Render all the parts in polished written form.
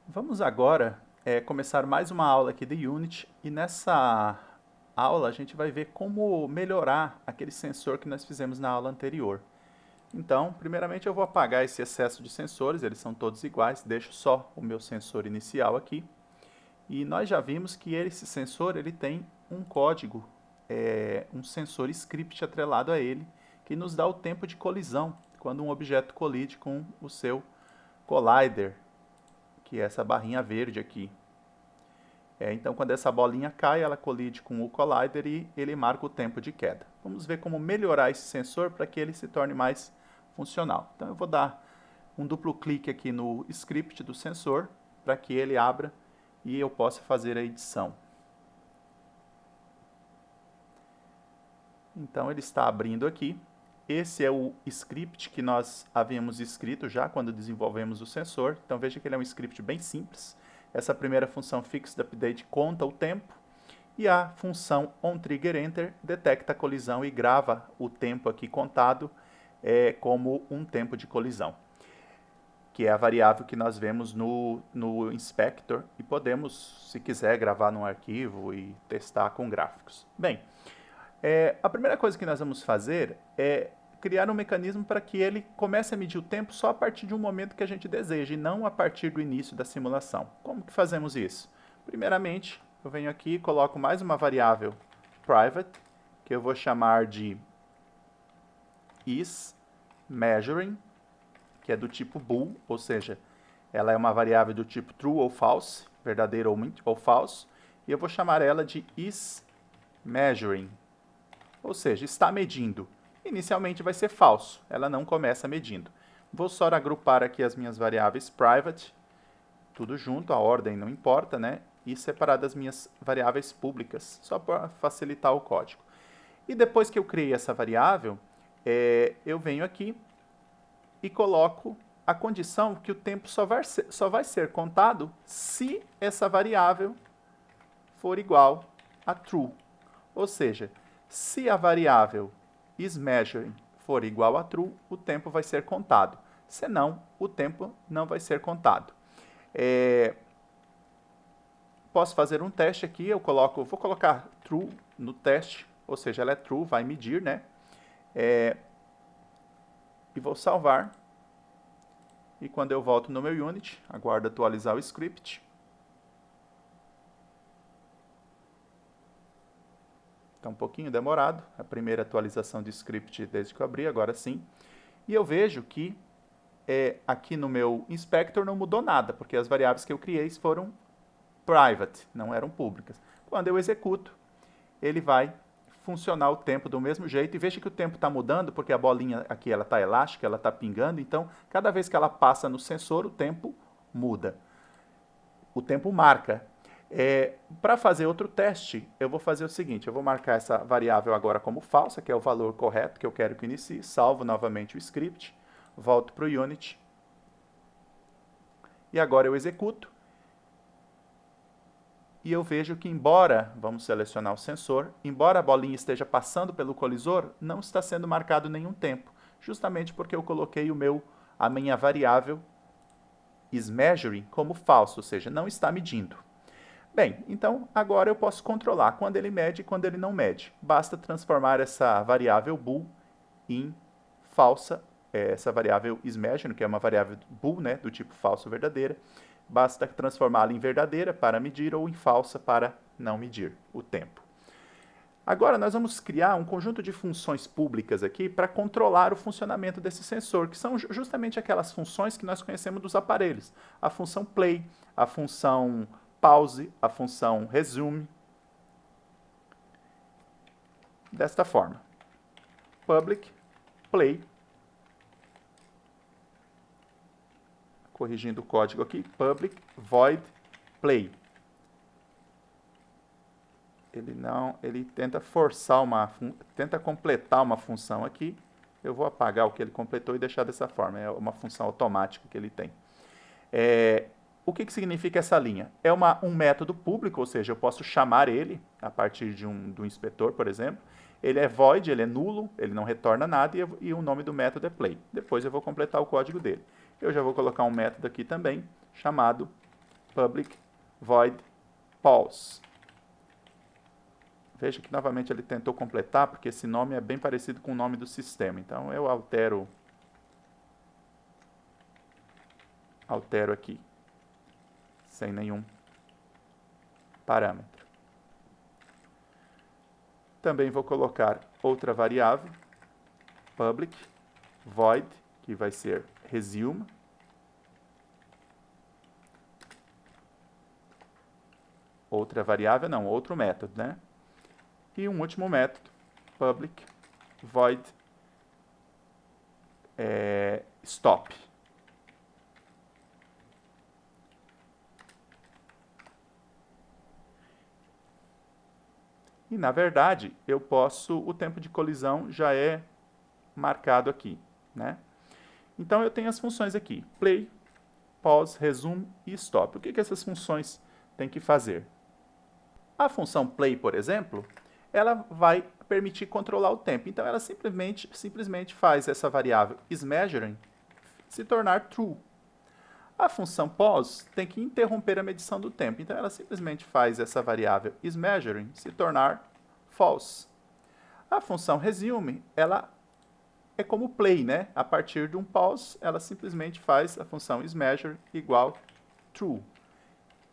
Vamos agora começar mais uma aula aqui de Unity e nessa aula a gente vai ver como melhorar aquele sensor que nós fizemos na aula anterior. Então, primeiramente eu vou apagar esse excesso de sensores, eles são todos iguais, deixo só o meu sensor inicial aqui. E nós já vimos que esse sensor ele tem um código, um sensor script atrelado a ele, que nos dá o tempo de colisão, quando um objeto colide com o seu collider, que é essa barrinha verde aqui. Então, quando essa bolinha cai, ela colide com o collider e ele marca o tempo de queda. Vamos ver como melhorar esse sensor para que ele se torne mais funcional. Então, eu vou dar um duplo clique aqui no script do sensor para que ele abra e eu possa fazer a edição. Então, ele está abrindo aqui. Esse é o script que nós havíamos escrito já quando desenvolvemos o sensor. Então, veja que ele é um script bem simples. Essa primeira função fixedUpdate conta o tempo e a função onTriggerEnter detecta a colisão e grava o tempo aqui contado como um tempo de colisão, que é a variável que nós vemos no inspector e podemos, se quiser, gravar num arquivo e testar com gráficos. Bem, a primeira coisa que nós vamos fazer é criar um mecanismo para que ele comece a medir o tempo só a partir de um momento que a gente deseja e não a partir do início da simulação. Como que fazemos isso? Primeiramente, eu venho aqui e coloco mais uma variável private, que eu vou chamar de isMeasuring, que é do tipo bool, ou seja, ela é uma variável do tipo true ou false, verdadeiro ou false, e eu vou chamar ela de isMeasuring, ou seja, está medindo. Inicialmente vai ser falso, ela não começa medindo. Vou só agrupar aqui as minhas variáveis private, tudo junto, a ordem não importa, né? E separar das minhas variáveis públicas, só para facilitar o código. E depois que eu criei essa variável, eu venho aqui e coloco a condição que o tempo só vai ser contado se essa variável for igual a true. Ou seja, se a variável isMeasuring for igual a true, o tempo vai ser contado. Senão, o tempo não vai ser contado. Posso fazer um teste aqui, vou colocar true no teste, ou seja, ela é true, vai medir, né? E vou salvar. E quando eu volto no meu Unity, aguardo atualizar o script. Está um pouquinho demorado, a primeira atualização do script desde que eu abri, agora sim. E eu vejo que aqui no meu inspector não mudou nada, porque as variáveis que eu criei foram private, não eram públicas. Quando eu executo, ele vai funcionar o tempo do mesmo jeito. E veja que o tempo está mudando, porque a bolinha aqui ela está elástica, ela está pingando. Então, cada vez que ela passa no sensor, o tempo muda. O tempo marca. Para fazer outro teste, eu vou fazer o seguinte, eu vou marcar essa variável agora como falsa, que é o valor correto que eu quero que inicie, salvo novamente o script, volto para o Unity, e agora eu executo, e eu vejo que embora, vamos selecionar o sensor, embora a bolinha esteja passando pelo colisor, não está sendo marcado nenhum tempo, justamente porque eu coloquei a minha variável isMeasuring como falso, ou seja, não está medindo. Bem, então agora eu posso controlar quando ele mede e quando ele não mede. Basta transformar essa variável bool em falsa, essa variável isMeasuring, que é uma variável bool, né, do tipo falso ou verdadeira. Basta transformá-la em verdadeira para medir ou em falsa para não medir o tempo. Agora nós vamos criar um conjunto de funções públicas aqui para controlar o funcionamento desse sensor, que são justamente aquelas funções que nós conhecemos dos aparelhos. A função play, a função pause, a função resume. Desta forma. Public play. Corrigindo o código aqui. Public void play. Ele tenta tenta completar uma função aqui. Eu vou apagar o que ele completou e deixar dessa forma. É uma função automática que ele tem. O que significa essa linha? É um método público, ou seja, eu posso chamar ele a partir do inspetor, por exemplo. Ele é void, ele é nulo, ele não retorna nada e o nome do método é play. Depois eu vou completar o código dele. Eu já vou colocar um método aqui também chamado public void pause. Veja que novamente ele tentou completar, porque esse nome é bem parecido com o nome do sistema. Então eu altero aqui, sem nenhum parâmetro. Também vou colocar outra variável, public void, que vai ser resume. Outra variável, não, outro método, né? E um último método, public void stop. E, na verdade, o tempo de colisão já é marcado aqui, né? Então, eu tenho as funções aqui, play, pause, resume e stop. O que essas funções têm que fazer? A função play, por exemplo, ela vai permitir controlar o tempo. Então, ela simplesmente faz essa variável isMeasuring se tornar true. A função pause tem que interromper a medição do tempo. Então, ela simplesmente faz essa variável isMeasuring se tornar false. A função resume, ela é como play, né? A partir de um pause, ela simplesmente faz a função isMeasuring igual true.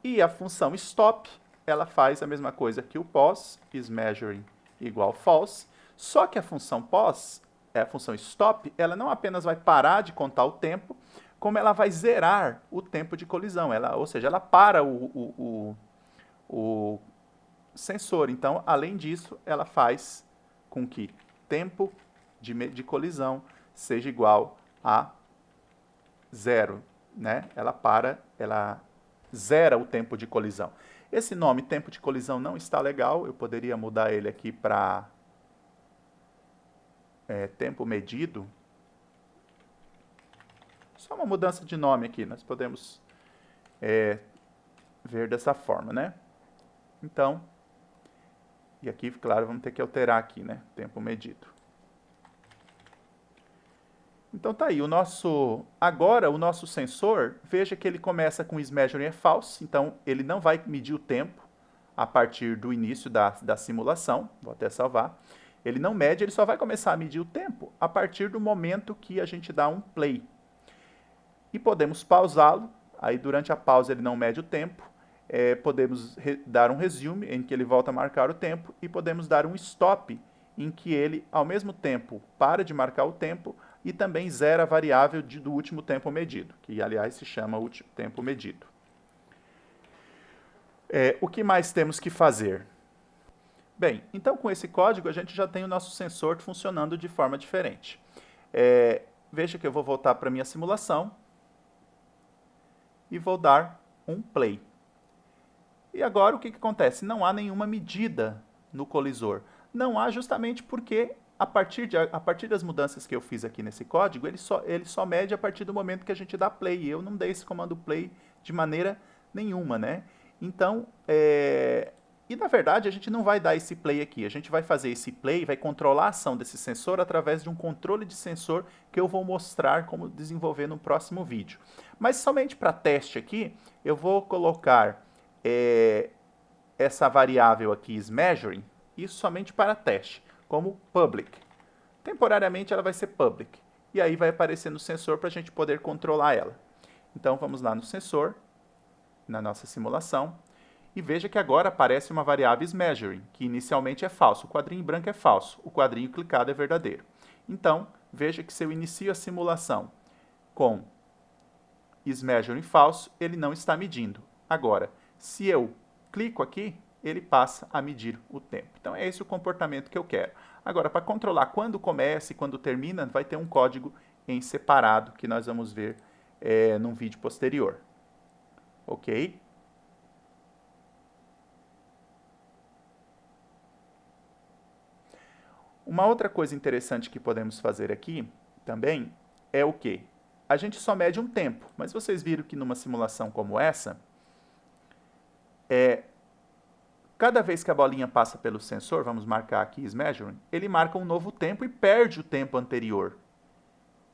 E a função stop, ela faz a mesma coisa que o pause, isMeasuring igual false, só que a função pause, a função stop, ela não apenas vai parar de contar o tempo, como ela vai zerar o tempo de colisão, ou seja, ela para o sensor. Então, além disso, ela faz com que tempo de colisão seja igual a zero, né? Ela zera o tempo de colisão. Esse nome, tempo de colisão, não está legal. Eu poderia mudar ele aqui para tempo medido. Só uma mudança de nome aqui. Nós podemos ver dessa forma, né? Então, e aqui, claro, vamos ter que alterar aqui, né? Tempo medido. Então tá aí, agora o nosso sensor, veja que ele começa com isMeasuring é false, então ele não vai medir o tempo a partir do início da simulação, vou até salvar. Ele não mede, ele só vai começar a medir o tempo a partir do momento que a gente dá um play. E podemos pausá-lo, aí durante a pausa ele não mede o tempo, podemos dar um resume, em que ele volta a marcar o tempo, e podemos dar um stop, em que ele, ao mesmo tempo, para de marcar o tempo, e também zera a variável do último tempo medido, que, aliás, se chama último tempo medido. O que mais temos que fazer? Bem, então com esse código a gente já tem o nosso sensor funcionando de forma diferente. Veja que eu vou voltar para a minha simulação e vou dar um play. E agora o que acontece? Não há nenhuma medida no colisor. Não há justamente porque a partir das mudanças que eu fiz aqui nesse código, ele só mede a partir do momento que a gente dá play. E eu não dei esse comando play de maneira nenhuma, né? Então, e na verdade a gente não vai dar esse play aqui. A gente vai fazer esse play, vai controlar a ação desse sensor através de um controle de sensor que eu vou mostrar como desenvolver no próximo vídeo. Mas somente para teste aqui, eu vou colocar essa variável aqui, isMeasuring, isso somente para teste, como public. Temporariamente ela vai ser public. E aí vai aparecer no sensor para a gente poder controlar ela. Então vamos lá no sensor, na nossa simulação, e veja que agora aparece uma variável isMeasuring, que inicialmente é falso. O quadrinho branco é falso, o quadrinho clicado é verdadeiro. Então, veja que se eu inicio a simulação com isMeasuring falso, ele não está medindo. Agora, se eu clico aqui, ele passa a medir o tempo. Então, é esse o comportamento que eu quero. Agora, para controlar quando começa e quando termina, vai ter um código em separado que nós vamos ver num vídeo posterior. Ok? Uma outra coisa interessante que podemos fazer aqui também é o quê? A gente só mede um tempo, mas vocês viram que numa simulação como essa, cada vez que a bolinha passa pelo sensor, vamos marcar aqui isMeasuring, ele marca um novo tempo e perde o tempo anterior,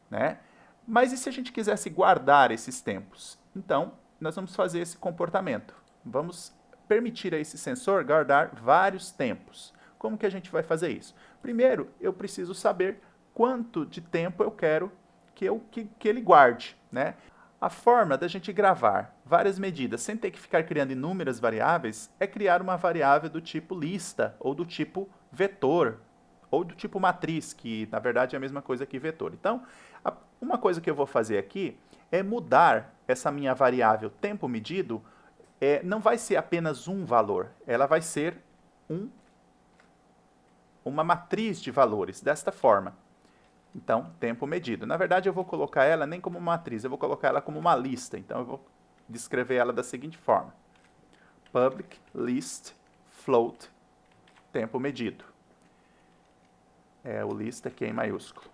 né? Mas e se a gente quisesse guardar esses tempos? Então, nós vamos fazer esse comportamento. Vamos permitir a esse sensor guardar vários tempos. Como que a gente vai fazer isso? Primeiro, eu preciso saber quanto de tempo eu quero que ele guarde, né? A forma da gente gravar várias medidas sem ter que ficar criando inúmeras variáveis é criar uma variável do tipo lista, ou do tipo vetor, ou do tipo matriz, que na verdade é a mesma coisa que vetor. Então, uma coisa que eu vou fazer aqui é mudar essa minha variável tempo medido, não vai ser apenas um valor, ela vai ser uma matriz de valores, desta forma. Então, tempo medido. Na verdade, eu vou colocar ela nem como uma matriz, eu vou colocar ela como uma lista. Então, eu vou descrever ela da seguinte forma. Public list float tempo medido. O list aqui em maiúsculo.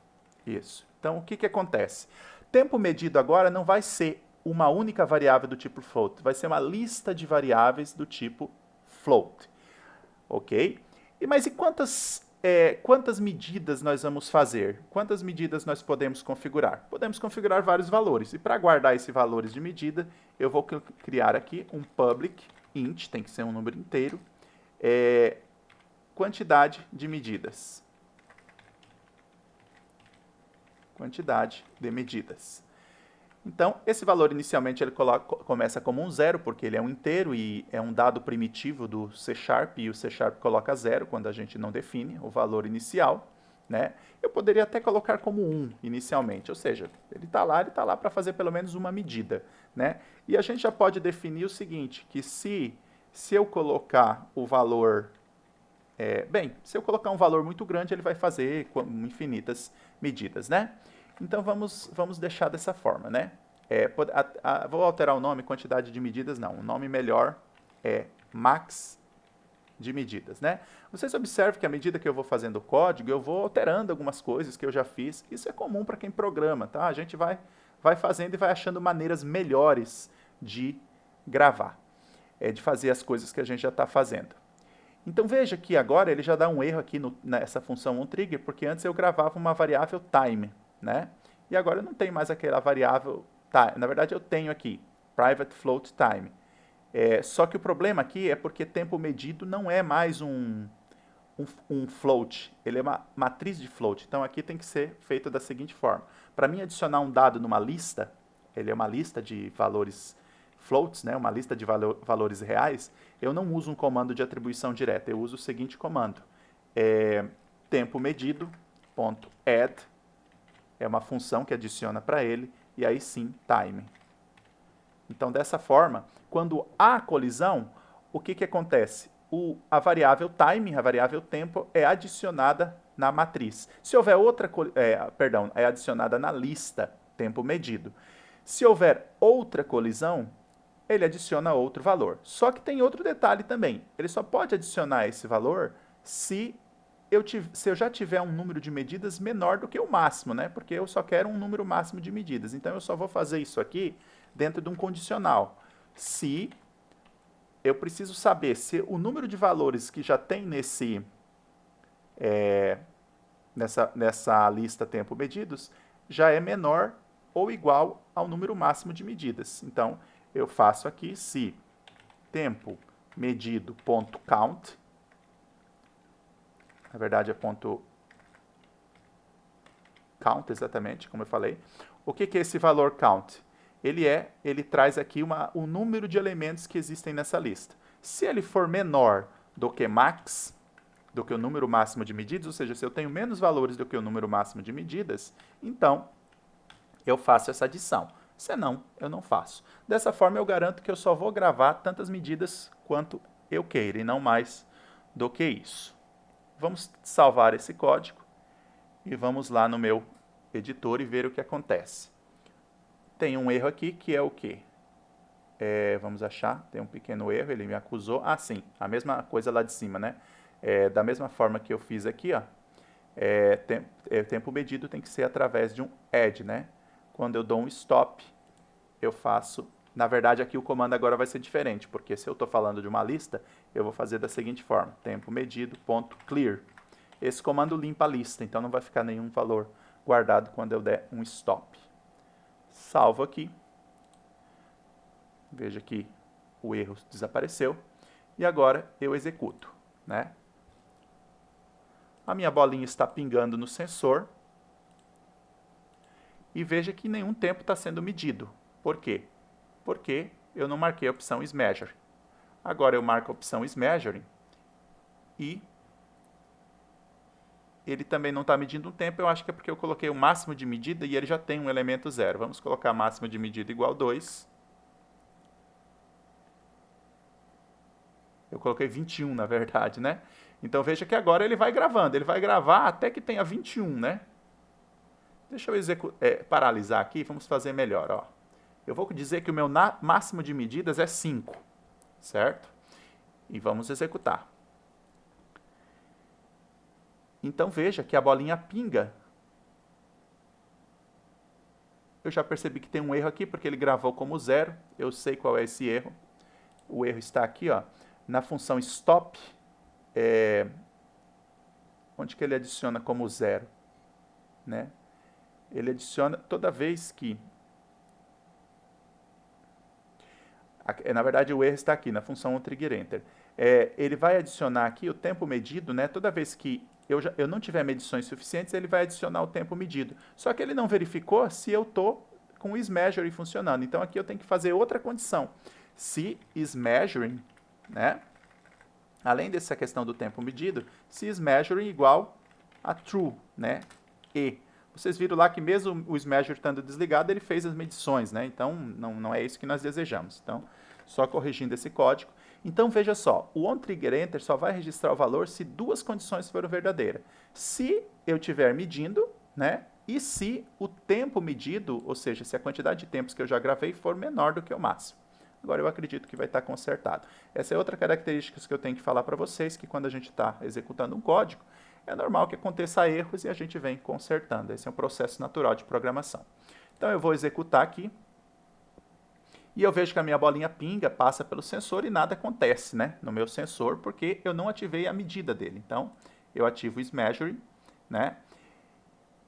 Isso. Então, o que, que acontece? Tempo medido agora não vai ser uma única variável do tipo float, vai ser uma lista de variáveis do tipo float. Ok? Mas e quantas medidas nós vamos fazer? Quantas medidas nós podemos configurar? Podemos configurar vários valores. E para guardar esses valores de medida, eu vou criar aqui um public int, tem que ser um número inteiro, quantidade de medidas. Quantidade de medidas. Então, esse valor inicialmente ele começa como um zero, porque ele é um inteiro e é um dado primitivo do C#, e o C# coloca zero quando a gente não define o valor inicial, né? Eu poderia até colocar como 1 inicialmente, ou seja, ele está lá para fazer pelo menos uma medida, né? E a gente já pode definir o seguinte, que se eu colocar o valor... se eu colocar um valor muito grande, ele vai fazer infinitas medidas, né? Então, vamos deixar dessa forma, né? Vou alterar o nome, quantidade de medidas, não. O nome melhor é max de medidas, né? Vocês observam que à medida que eu vou fazendo o código, eu vou alterando algumas coisas que eu já fiz. Isso é comum para quem programa, tá? A gente vai fazendo e vai achando maneiras melhores de gravar, de fazer as coisas que a gente já está fazendo. Então veja que agora ele já dá um erro aqui nessa função onTrigger, porque antes eu gravava uma variável time, né? E agora eu não tenho mais aquela variável time. Na verdade eu tenho aqui private float time. Só que o problema aqui é porque tempo medido não é mais um float, ele é uma matriz de float. Então aqui tem que ser feito da seguinte forma. Para mim adicionar um dado numa lista, ele é uma lista de valores floats, né, uma lista de valores reais, eu não uso um comando de atribuição direta, eu uso o seguinte comando. Tempo medido, ponto add, é uma função que adiciona para ele, e aí sim, time. Então, dessa forma, quando há colisão, o que acontece? A variável time, a variável tempo, é adicionada na matriz. Se houver é adicionada na lista, tempo medido. Se houver outra colisão, ele adiciona outro valor. Só que tem outro detalhe também. Ele só pode adicionar esse valor se eu já tiver um número de medidas menor do que o máximo, né? Porque eu só quero um número máximo de medidas. Então, eu só vou fazer isso aqui dentro de um condicional. Se eu preciso saber se o número de valores que já tem nessa lista tempo medidos já é menor ou igual ao número máximo de medidas. Então, eu faço aqui se tempo medido.count, na verdade é ponto count, exatamente, como eu falei. O que é esse valor count? Ele traz aqui o número de elementos que existem nessa lista. Se ele for menor do que max, do que o número máximo de medidas, ou seja, se eu tenho menos valores do que o número máximo de medidas, então eu faço essa adição. Senão, eu não faço. Dessa forma, eu garanto que eu só vou gravar tantas medidas quanto eu queira, e não mais do que isso. Vamos salvar esse código e vamos lá no meu editor e ver o que acontece. Tem um erro aqui, que é o quê? Vamos achar, tem um pequeno erro, ele me acusou. Ah, sim, a mesma coisa lá de cima, né? Da mesma forma que eu fiz aqui, ó, tempo medido tem que ser através de um add, né? Quando eu dou um stop, eu faço... Na verdade, aqui o comando agora vai ser diferente, porque se eu estou falando de uma lista, eu vou fazer da seguinte forma, tempo medido.clear. Esse comando limpa a lista, então não vai ficar nenhum valor guardado quando eu der um stop. Salvo aqui. Veja que o erro desapareceu. E agora eu executo, né? A minha bolinha está pingando no sensor. E veja que nenhum tempo está sendo medido. Por quê? Porque eu não marquei a opção Ismeasure. Agora eu marco a opção Ismeasuring e ele também não está medindo o tempo. Eu acho que é porque eu coloquei o máximo de medida e ele já tem um elemento 0. Vamos colocar máximo de medida igual 2. Eu coloquei 21, na verdade, né? Então veja que agora ele vai gravando. Ele vai gravar até que tenha 21, né? Deixa eu paralisar aqui, vamos fazer melhor, ó. Eu vou dizer que o meu máximo de medidas é 5, certo? E vamos executar. Então veja que a bolinha pinga. Eu já percebi que tem um erro aqui, porque ele gravou como 0. Eu sei qual é esse erro. O erro está aqui, ó, na função stop, onde que ele adiciona como 0, né? Ele adiciona toda vez que... Na verdade, o erro está aqui, na função onTriggerEnter. Ele vai adicionar aqui o tempo medido, né? Toda vez que eu não tiver medições suficientes, ele vai adicionar o tempo medido. Só que ele não verificou se eu estou com o Ismeasuring funcionando. Então, aqui eu tenho que fazer outra condição. Se Ismeasuring, né? Além dessa questão do tempo medido, se Ismeasuring igual a True, né? E vocês viram lá que mesmo o Ismeasure estando desligado, ele fez as medições, né? Então, não é isso que nós desejamos. Então, só corrigindo esse código. Então, veja só, o onTriggerEnter só vai registrar o valor se duas condições forem verdadeiras. Se eu estiver medindo, né? E se o tempo medido, ou seja, se a quantidade de tempos que eu já gravei for menor do que o máximo. Agora eu acredito que vai estar consertado. Essa é outra característica que eu tenho que falar para vocês, que quando a gente está executando um código, é normal que aconteça erros e a gente vem consertando. Esse é um processo natural de programação. Então eu vou executar aqui. E eu vejo que a minha bolinha pinga, passa pelo sensor e nada acontece, né, no meu sensor, porque eu não ativei a medida dele. Então, eu ativo o Ismeasuring, né?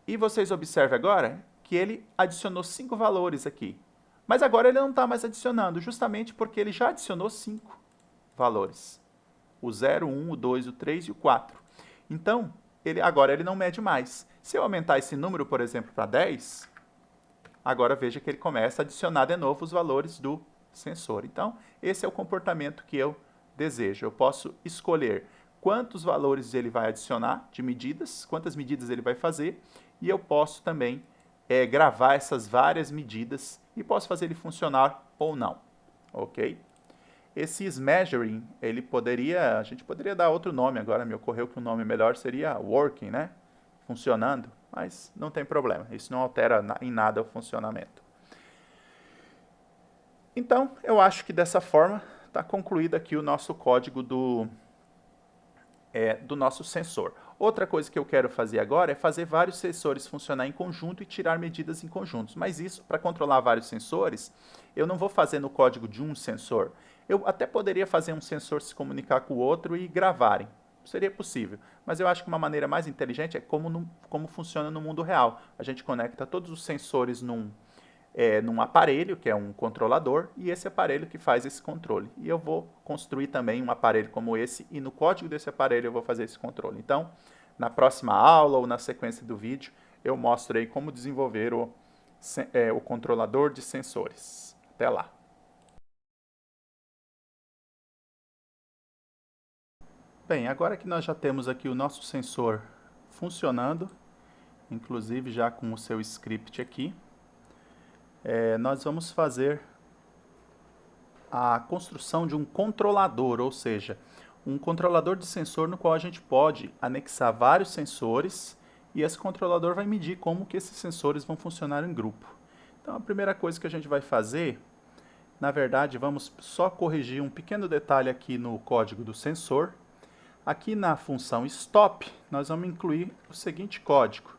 E vocês observem agora que ele adicionou 5 valores aqui. Mas agora ele não está mais adicionando, justamente porque ele já adicionou 5 valores. O 0, o 1, o 2, o 3 e o 4. Então, agora ele não mede mais. Se eu aumentar esse número, por exemplo, para 10, agora veja que ele começa a adicionar de novo os valores do sensor. Então, esse é o comportamento que eu desejo. Eu posso escolher quantos valores ele vai adicionar de medidas, quantas medidas ele vai fazer, e eu posso também gravar essas várias medidas e posso fazer ele funcionar ou não, ok? Esse Ismeasuring, a gente poderia dar outro nome agora, me ocorreu que o nome melhor seria Working, né? Funcionando, mas não tem problema, isso não altera em nada o funcionamento. Então, eu acho que dessa forma está concluído aqui o nosso código do nosso sensor. Outra coisa que eu quero fazer agora é fazer vários sensores funcionar em conjunto e tirar medidas em conjuntos. Mas isso, para controlar vários sensores, eu não vou fazer no código de um sensor. Eu até poderia fazer um sensor se comunicar com o outro e gravarem. Seria possível. Mas eu acho que uma maneira mais inteligente é como funciona no mundo real. A gente conecta todos os sensores num aparelho, que é um controlador, e esse aparelho que faz esse controle. E eu vou construir também um aparelho como esse, e no código desse aparelho eu vou fazer esse controle. Então, na próxima aula ou na sequência do vídeo, eu mostro aí como desenvolver o controlador de sensores. Até lá! Bem, agora que nós já temos aqui o nosso sensor funcionando, inclusive já com o seu script aqui, nós vamos fazer a construção de um controlador, ou seja, um controlador de sensor no qual a gente pode anexar vários sensores e esse controlador vai medir como que esses sensores vão funcionar em grupo. Então a primeira coisa que a gente vai fazer, na verdade, vamos só corrigir um pequeno detalhe aqui no código do sensor. Aqui na função stop, nós vamos incluir o seguinte código.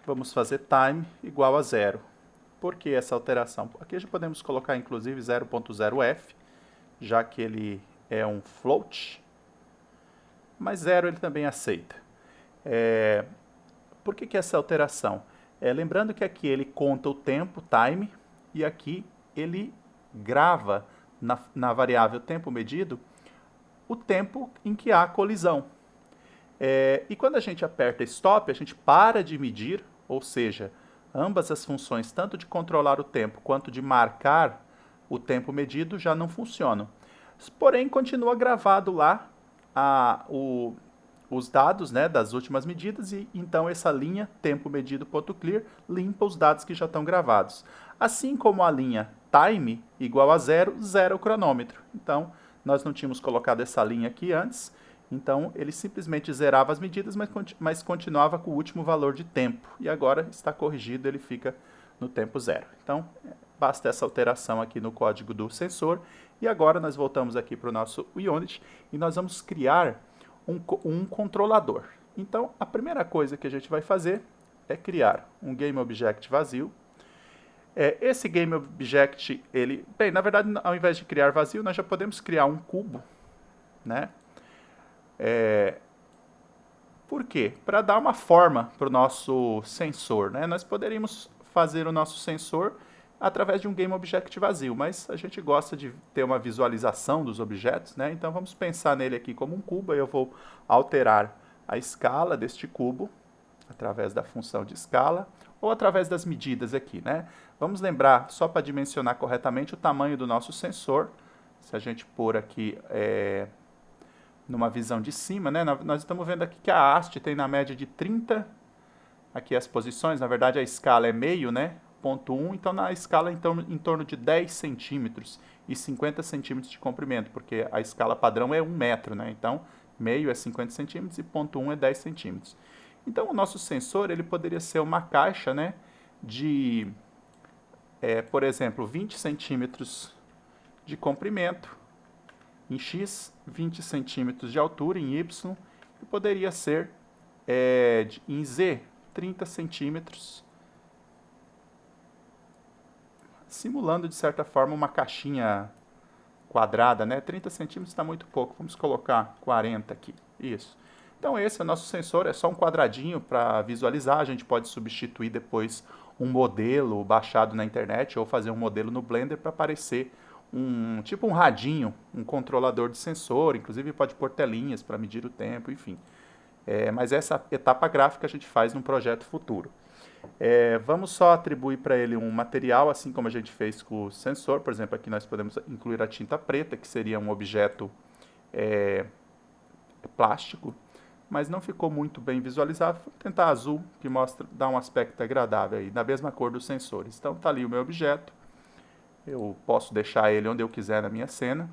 Vamos fazer time igual a 0. Por que essa alteração? Aqui já podemos colocar inclusive 0.0f, já que ele é um float, mas 0 ele também aceita. Por que essa alteração? Lembrando que aqui ele conta o tempo, time, e aqui ele grava na variável tempo medido o tempo em que há colisão. E quando a gente aperta Stop, a gente para de medir, ou seja, ambas as funções, tanto de controlar o tempo quanto de marcar o tempo medido, já não funcionam. Porém, continua gravado lá os dados, né, das últimas medidas, e então essa linha tempo medido.clear limpa os dados que já estão gravados. Assim como a linha time igual a zero, zero o cronômetro. Então, nós não tínhamos colocado essa linha aqui antes, então ele simplesmente zerava as medidas, mas continuava com o último valor de tempo. E agora está corrigido, ele fica no tempo zero. Então, basta essa alteração aqui no código do sensor. E agora nós voltamos aqui para o nosso Unity e nós vamos criar um controlador. Então, a primeira coisa que a gente vai fazer é criar um GameObject vazio. Esse GameObject, bem, na verdade, ao invés de criar vazio, nós já podemos criar um cubo, né? Por quê? Para dar uma forma para o nosso sensor, né? Nós poderíamos fazer o nosso sensor através de um GameObject vazio, mas a gente gosta de ter uma visualização dos objetos, né? Então vamos pensar nele aqui como um cubo. Eu vou alterar a escala deste cubo através da função de escala ou através das medidas aqui, né? Vamos lembrar, só para dimensionar corretamente, o tamanho do nosso sensor. Se a gente pôr aqui numa visão de cima, né? Nós estamos vendo aqui que a haste tem na média de 30, aqui as posições, na verdade a escala é meio, né? 0,1, então na escala em torno de 10 centímetros e 50 centímetros de comprimento, porque a escala padrão é 1 metro, né? Então meio é 50 centímetros e 0,1 é 10 centímetros. Então o nosso sensor ele poderia ser uma caixa, né? De, por exemplo, 20 centímetros de comprimento em X, 20 centímetros de altura em Y, e poderia ser em Z, 30 centímetros, simulando de certa forma uma caixinha quadrada, né? 30 centímetros está muito pouco, vamos colocar 40 aqui, isso. Então esse é o nosso sensor, é só um quadradinho para visualizar, a gente pode substituir depois um modelo baixado na internet ou fazer um modelo no Blender para aparecer tipo um radinho, um controlador de sensor, inclusive pode pôr telinhas para medir o tempo, enfim. Mas essa etapa gráfica a gente faz num projeto futuro. Vamos só atribuir para ele um material, assim como a gente fez com o sensor. Por exemplo, aqui nós podemos incluir a tinta preta, que seria um objeto plástico, mas não ficou muito bem visualizado. Vou tentar azul, que dá um aspecto agradável aí, da mesma cor dos sensores. Então está ali o meu objeto. Eu posso deixar ele onde eu quiser na minha cena.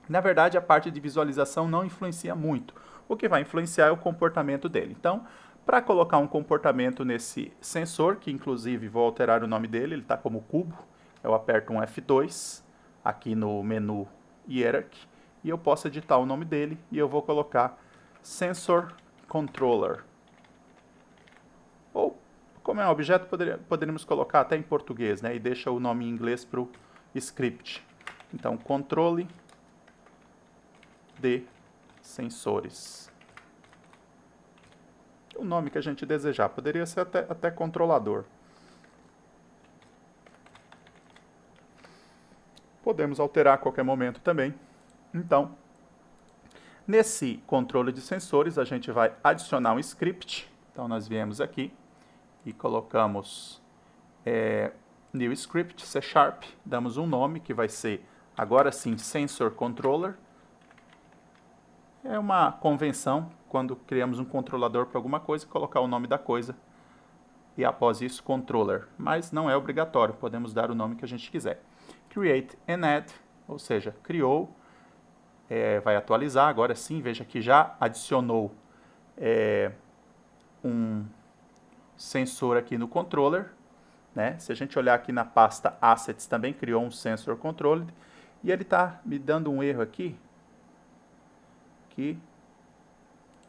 Na verdade, a parte de visualização não influencia muito. O que vai influenciar é o comportamento dele. Então, para colocar um comportamento nesse sensor, que inclusive vou alterar o nome dele, ele está como cubo, eu aperto um F2 aqui no menu Hierarchy e eu posso editar o nome dele e eu vou colocar Sensor Controller. Ou, como é um objeto, poderíamos colocar até em português, né? E deixa o nome em inglês para o script. Então, controle de sensores. O nome que a gente desejar. Poderia ser até controlador. Podemos alterar a qualquer momento também. Então, nesse controle de sensores, a gente vai adicionar um script. Então, nós viemos aqui e colocamos new script, C#, damos um nome que vai ser, agora sim, Sensor Controller. É uma convenção, quando criamos um controlador para alguma coisa, colocar o nome da coisa e após isso, controller. Mas não é obrigatório, podemos dar o nome que a gente quiser. Create and add, ou seja, criou, vai atualizar, agora sim, veja que já adicionou um sensor aqui no controller, né? Se a gente olhar aqui na pasta Assets, também criou um Sensor Controller, e ele está me dando um erro aqui, que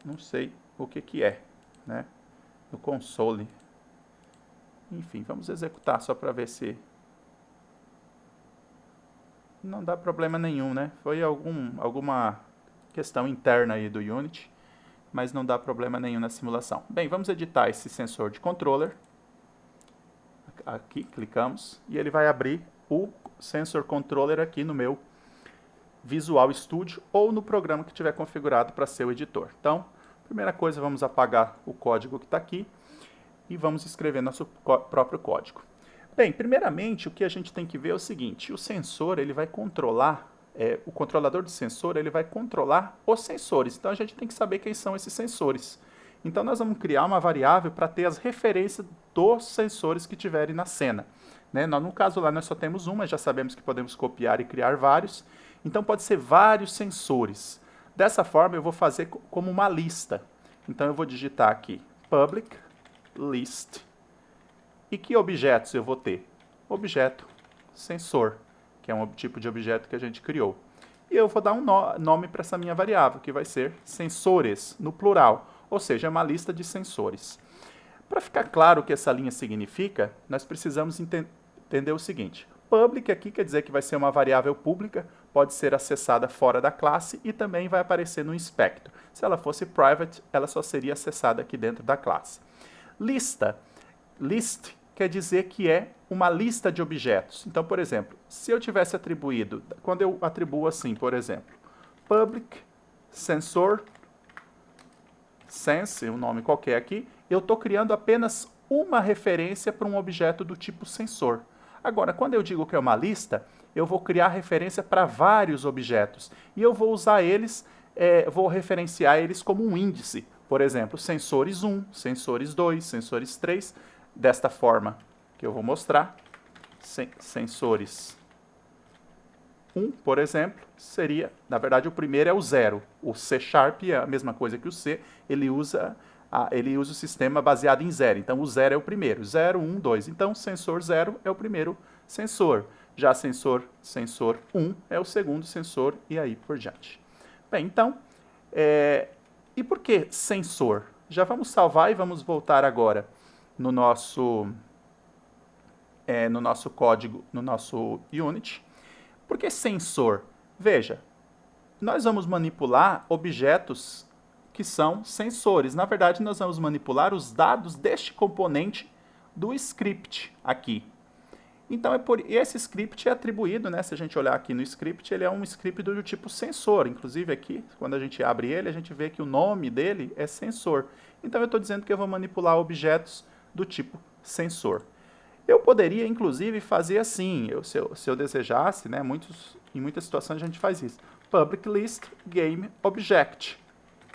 não sei o que é, né? No console. Enfim, vamos executar só para ver se não dá problema nenhum, né? Foi alguma questão interna aí do Unity, mas não dá problema nenhum na simulação. Bem, vamos editar esse sensor de controller. Aqui, clicamos, e ele vai abrir o Sensor Controller aqui no meu Visual Studio ou no programa que tiver configurado para ser o editor. Então, primeira coisa, vamos apagar o código que está aqui e vamos escrever nosso próprio código. Bem, primeiramente, o que a gente tem que ver é o seguinte, o sensor, ele vai controlar, o controlador de sensor, ele vai controlar os sensores. Então, a gente tem que saber quem são esses sensores. Então, nós vamos criar uma variável para ter as referências dos sensores que tiverem na cena. Né? No caso lá, nós só temos uma, já sabemos que podemos copiar e criar vários. Então, pode ser vários sensores. Dessa forma, eu vou fazer como uma lista. Então, eu vou digitar aqui, public list. E que objetos eu vou ter? Objeto sensor, que é um tipo de objeto que a gente criou. E eu vou dar um nome para essa minha variável, que vai ser sensores, no plural. Ou seja, é uma lista de sensores. Para ficar claro o que essa linha significa, nós precisamos entender o seguinte. Public aqui quer dizer que vai ser uma variável pública, pode ser acessada fora da classe e também vai aparecer no inspector. Se ela fosse private, ela só seria acessada aqui dentro da classe. List quer dizer que é uma lista de objetos. Então, por exemplo, se eu tivesse atribuído, quando eu atribuo assim, por exemplo, public sensor sense, um nome qualquer aqui, eu estou criando apenas uma referência para um objeto do tipo sensor. Agora, quando eu digo que é uma lista, eu vou criar referência para vários objetos. E eu vou usar eles, vou referenciar eles como um índice. Por exemplo, sensores 1, sensores 2, sensores 3. Desta forma que eu vou mostrar. Sensores 1, por exemplo, seria, na verdade, o primeiro é o 0. O C# é a mesma coisa que o C, ele usa o sistema baseado em 0. Então, o 0 é o primeiro. 0, 1, 2. Então, sensor 0 é o primeiro sensor. Já sensor 1 é o segundo sensor e aí por diante. Bem, então, e por que sensor? Já vamos salvar e vamos voltar agora no nosso código, no nosso Unity. Por que sensor? Veja, nós vamos manipular objetos que são sensores. Na verdade, nós vamos manipular os dados deste componente do script aqui. Então, esse script é atribuído, né? Se a gente olhar aqui no script, ele é um script do tipo sensor. Inclusive aqui, quando a gente abre ele, a gente vê que o nome dele é sensor. Então, eu estou dizendo que eu vou manipular objetos do tipo sensor. Eu poderia, inclusive, fazer assim, se eu desejasse, né? Em muitas situações a gente faz isso. Public list game object.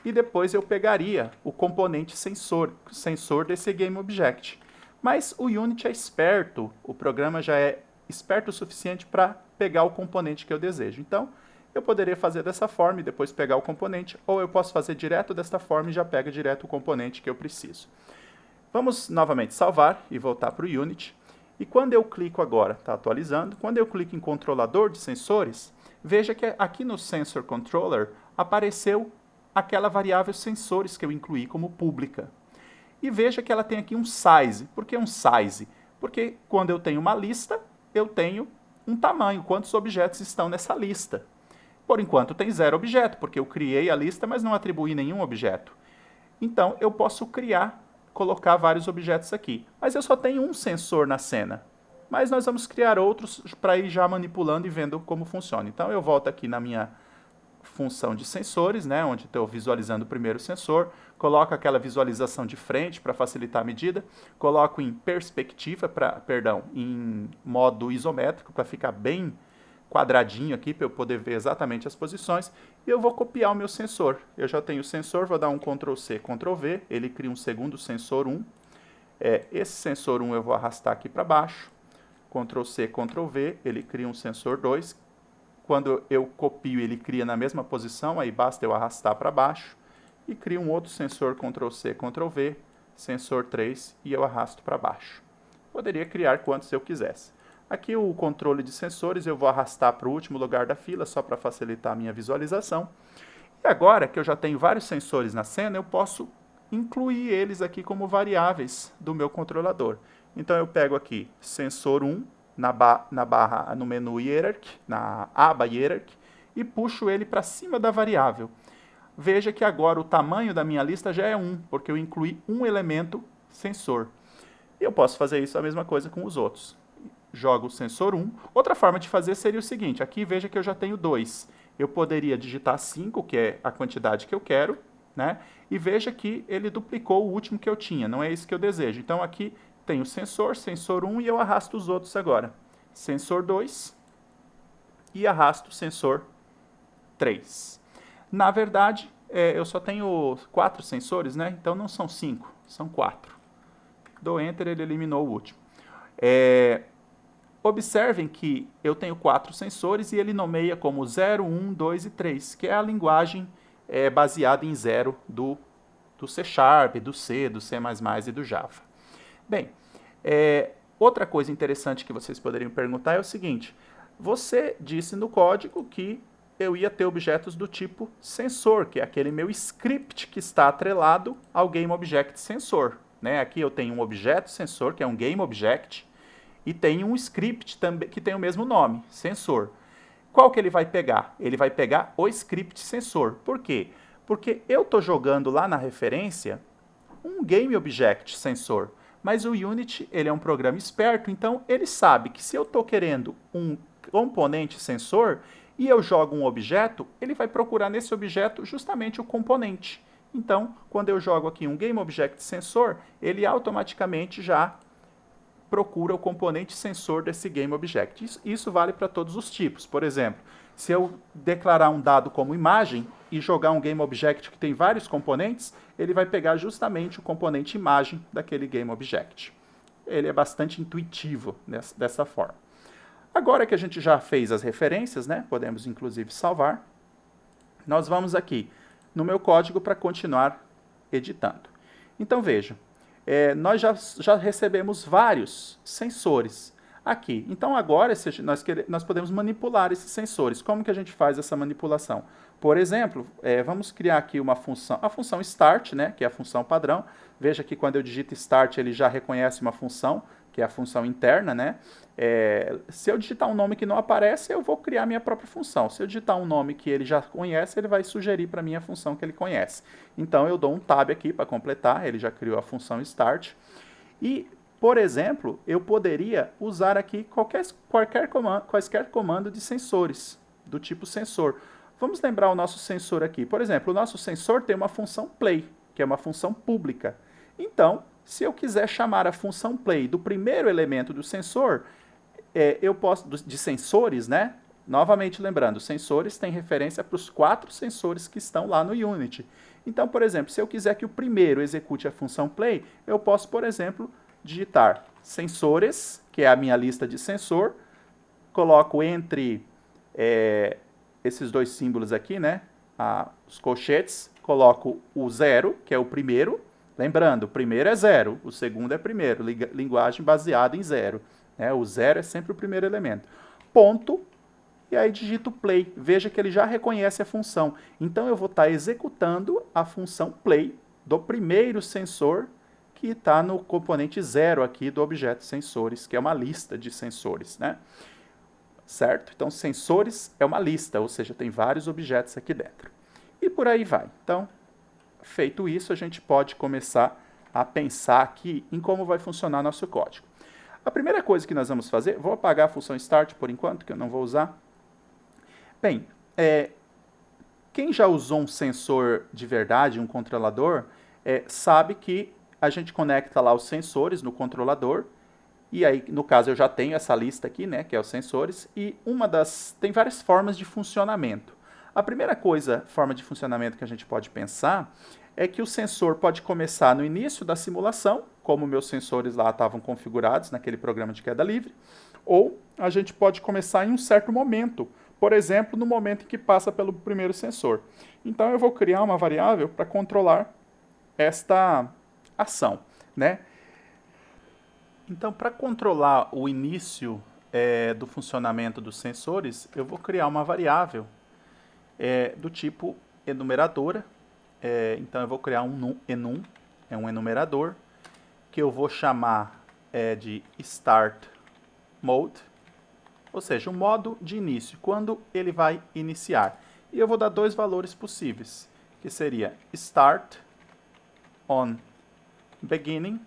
E depois eu pegaria o componente sensor desse game object. Mas o Unity é esperto, o programa já é esperto o suficiente para pegar o componente que eu desejo. Então, eu poderia fazer dessa forma e depois pegar o componente, ou eu posso fazer direto desta forma e já pega direto o componente que eu preciso. Vamos novamente salvar e voltar para o Unity. E quando eu clico agora, está atualizando, quando eu clico em controlador de sensores, veja que aqui no Sensor Controller apareceu aquela variável sensores que eu incluí como pública. E veja que ela tem aqui um size. Por que um size? Porque quando eu tenho uma lista, eu tenho um tamanho, quantos objetos estão nessa lista. Por enquanto tem 0 objeto, porque eu criei a lista, mas não atribuí nenhum objeto. Então, eu posso colocar vários objetos aqui. Mas eu só tenho um sensor na cena. Mas nós vamos criar outros para ir já manipulando e vendo como funciona. Então, eu volto aqui na minha função de sensores, né, onde estou visualizando o primeiro sensor, coloco aquela visualização de frente para facilitar a medida, coloco em perspectiva, em modo isométrico, para ficar bem quadradinho aqui, para eu poder ver exatamente as posições, e eu vou copiar o meu sensor. Eu já tenho o sensor, vou dar um Ctrl+C, Ctrl+V, ele cria um segundo sensor 1. Esse sensor 1 eu vou arrastar aqui para baixo, Ctrl+C, Ctrl+V, ele cria um sensor 2. Quando eu copio, ele cria na mesma posição, aí basta eu arrastar para baixo, e crio um outro sensor Ctrl+C, Ctrl+V, sensor 3, e eu arrasto para baixo. Poderia criar quantos eu quisesse. Aqui o controle de sensores eu vou arrastar para o último lugar da fila, só para facilitar a minha visualização. E agora que eu já tenho vários sensores na cena, eu posso incluir eles aqui como variáveis do meu controlador. Então eu pego aqui sensor 1, no menu Hierarchy, na aba Hierarchy, e puxo ele para cima da variável. Veja que agora o tamanho da minha lista já é 1, porque eu incluí um elemento sensor. E eu posso fazer isso a mesma coisa com os outros. jogo o sensor 1. Outra forma de fazer seria o seguinte, aqui veja que eu já tenho 2. Eu poderia digitar 5, que é a quantidade que eu quero, né? E veja que ele duplicou o último que eu tinha, não é isso que eu desejo. Então aqui tem o sensor, sensor 1 e eu arrasto os outros agora. Sensor 2 e arrasto o sensor 3. Na verdade, eu só tenho 4 sensores, né? Então não são 5, são 4. Dou Enter, ele eliminou o último. Observem que eu tenho 4 sensores e ele nomeia como 0, 1, 2 e 3, que é a linguagem baseada em 0 do C Sharp, do C, do C++ e do Java. Bem, outra coisa interessante que vocês poderiam perguntar é o seguinte, você disse no código que eu ia ter objetos do tipo sensor, que é aquele meu script que está atrelado ao GameObjectSensor. Né? Aqui eu tenho um objeto sensor, que é um GameObject, e tem um script também que tem o mesmo nome, sensor. Qual que ele vai pegar? Ele vai pegar o script sensor. Por quê? Porque eu estou jogando lá na referência um GameObjectSensor, mas o Unity ele é um programa esperto, então ele sabe que se eu estou querendo um componente sensor e eu jogo um objeto, ele vai procurar nesse objeto justamente o componente. Então, quando eu jogo aqui um GameObjectSensor, ele automaticamente já procura o componente sensor desse GameObject. Isso vale para todos os tipos. Por exemplo, se eu declarar um dado como imagem e jogar um GameObject que tem vários componentes, ele vai pegar justamente o componente imagem daquele GameObject. Ele é bastante intuitivo dessa forma. Agora que a gente já fez as referências, né, podemos inclusive salvar, nós vamos aqui no meu código para continuar editando. Então veja, nós já recebemos vários sensores aqui. Então agora nós podemos manipular esses sensores. Como que a gente faz essa manipulação? Por exemplo, vamos criar aqui uma função, a função start, né, que é a função padrão. Veja que quando eu digito start ele já reconhece uma função, que é a função interna, né? Se eu digitar um nome que não aparece, eu vou criar minha própria função. Se eu digitar um nome que ele já conhece, ele vai sugerir para mim a função que ele conhece. Então eu dou um tab aqui para completar, ele já criou a função start. E, por exemplo, eu poderia usar aqui quaisquer comando de sensores, do tipo sensor. Vamos lembrar o nosso sensor aqui. Por exemplo, o nosso sensor tem uma função play, que é uma função pública. Então, se eu quiser chamar a função play do primeiro elemento do sensor, eu posso, de sensores, né? Novamente lembrando, sensores têm referência para os 4 sensores que estão lá no Unity. Então, por exemplo, se eu quiser que o primeiro execute a função play, eu posso, por exemplo, digitar sensores, que é a minha lista de sensor, coloco entre esses dois símbolos aqui, né? Os colchetes, coloco o 0, que é o primeiro. Lembrando, o primeiro é 0, o segundo é primeiro, linguagem baseada em 0. O 0 é sempre o primeiro elemento. Ponto, e aí digito play. Veja que ele já reconhece a função. Então eu vou estar executando a função play do primeiro sensor que está no componente 0 aqui do objeto sensores, que é uma lista de sensores, né? Certo? Então sensores é uma lista, ou seja, tem vários objetos aqui dentro. E por aí vai. Então, feito isso, a gente pode começar a pensar aqui em como vai funcionar nosso código. A primeira coisa que nós vamos fazer, vou apagar a função start por enquanto, que eu não vou usar. Bem, quem já usou um sensor de verdade, um controlador, sabe que a gente conecta lá os sensores no controlador, e aí, no caso, eu já tenho essa lista aqui, né, que é os sensores, e tem várias formas de funcionamento. A primeira forma de funcionamento que a gente pode pensar é que o sensor pode começar no início da simulação, como meus sensores lá estavam configurados naquele programa de queda livre, ou a gente pode começar em um certo momento, por exemplo, no momento em que passa pelo primeiro sensor. Então eu vou criar uma variável para controlar esta ação, né? Então, para controlar o início do funcionamento dos sensores, eu vou criar uma variável do tipo enumeradora. Então, eu vou criar um enum, um enumerador, que eu vou chamar de start mode, ou seja, o modo de início, quando ele vai iniciar. E eu vou dar 2 valores possíveis, que seria start on beginning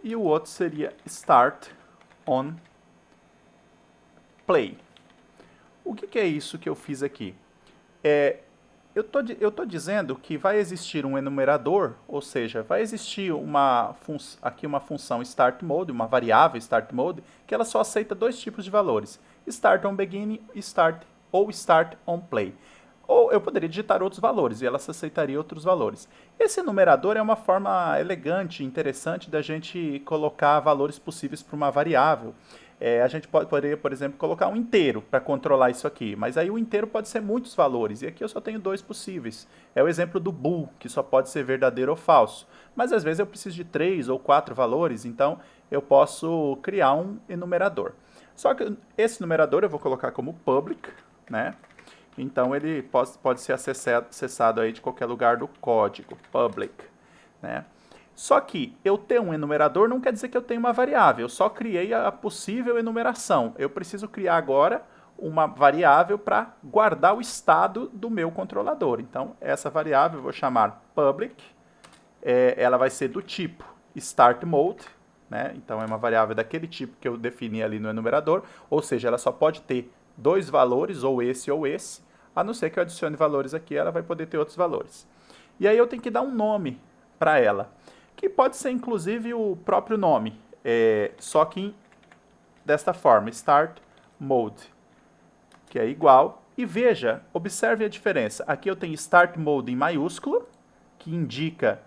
e o outro seria start on play. O que é isso que eu fiz aqui? Eu tô dizendo que vai existir um enumerador, ou seja, vai existir aqui uma função start mode, uma variável start mode, que ela só aceita dois tipos de valores: start on beginning ou start on play. Ou eu poderia digitar outros valores e ela aceitaria outros valores. Esse enumerador é uma forma elegante, interessante da gente colocar valores possíveis para uma variável. A gente poderia, por exemplo, colocar um inteiro para controlar isso aqui, mas aí o inteiro pode ser muitos valores, e aqui eu só tenho dois possíveis. É o exemplo do bool, que só pode ser verdadeiro ou falso. Mas às vezes eu preciso de 3 ou 4 valores, então eu posso criar um enumerador. Só que esse numerador eu vou colocar como public, né? Então ele pode ser acessado aí de qualquer lugar do código, public, né? Só que eu ter um enumerador não quer dizer que eu tenho uma variável, eu só criei a possível enumeração. Eu preciso criar agora uma variável para guardar o estado do meu controlador. Então, essa variável eu vou chamar public, ela vai ser do tipo start mode, né? Então é uma variável daquele tipo que eu defini ali no enumerador, ou seja, ela só pode ter dois valores, ou esse, a não ser que eu adicione valores aqui, ela vai poder ter outros valores. E aí eu tenho que dar um nome para ela, que pode ser inclusive o próprio nome, só que desta forma, start mode, que é igual. E veja, observe a diferença. Aqui eu tenho start mode em maiúsculo, que indica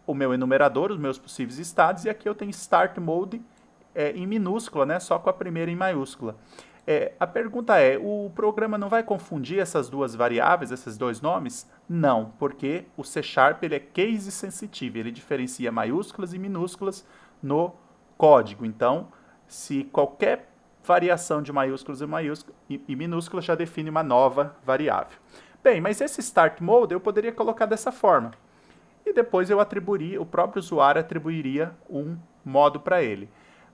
o meu enumerador, os meus possíveis estados, e aqui eu tenho start mode em minúscula, né, só com a primeira em maiúscula. A pergunta é, o programa não vai confundir essas duas variáveis, esses dois nomes? Não, porque o C# ele é case sensitive, ele diferencia maiúsculas e minúsculas no código. Então, se qualquer variação de maiúsculas e minúsculas já define uma nova variável. Bem, mas esse start mode eu poderia colocar dessa forma. E depois o próprio usuário atribuiria um modo para ele.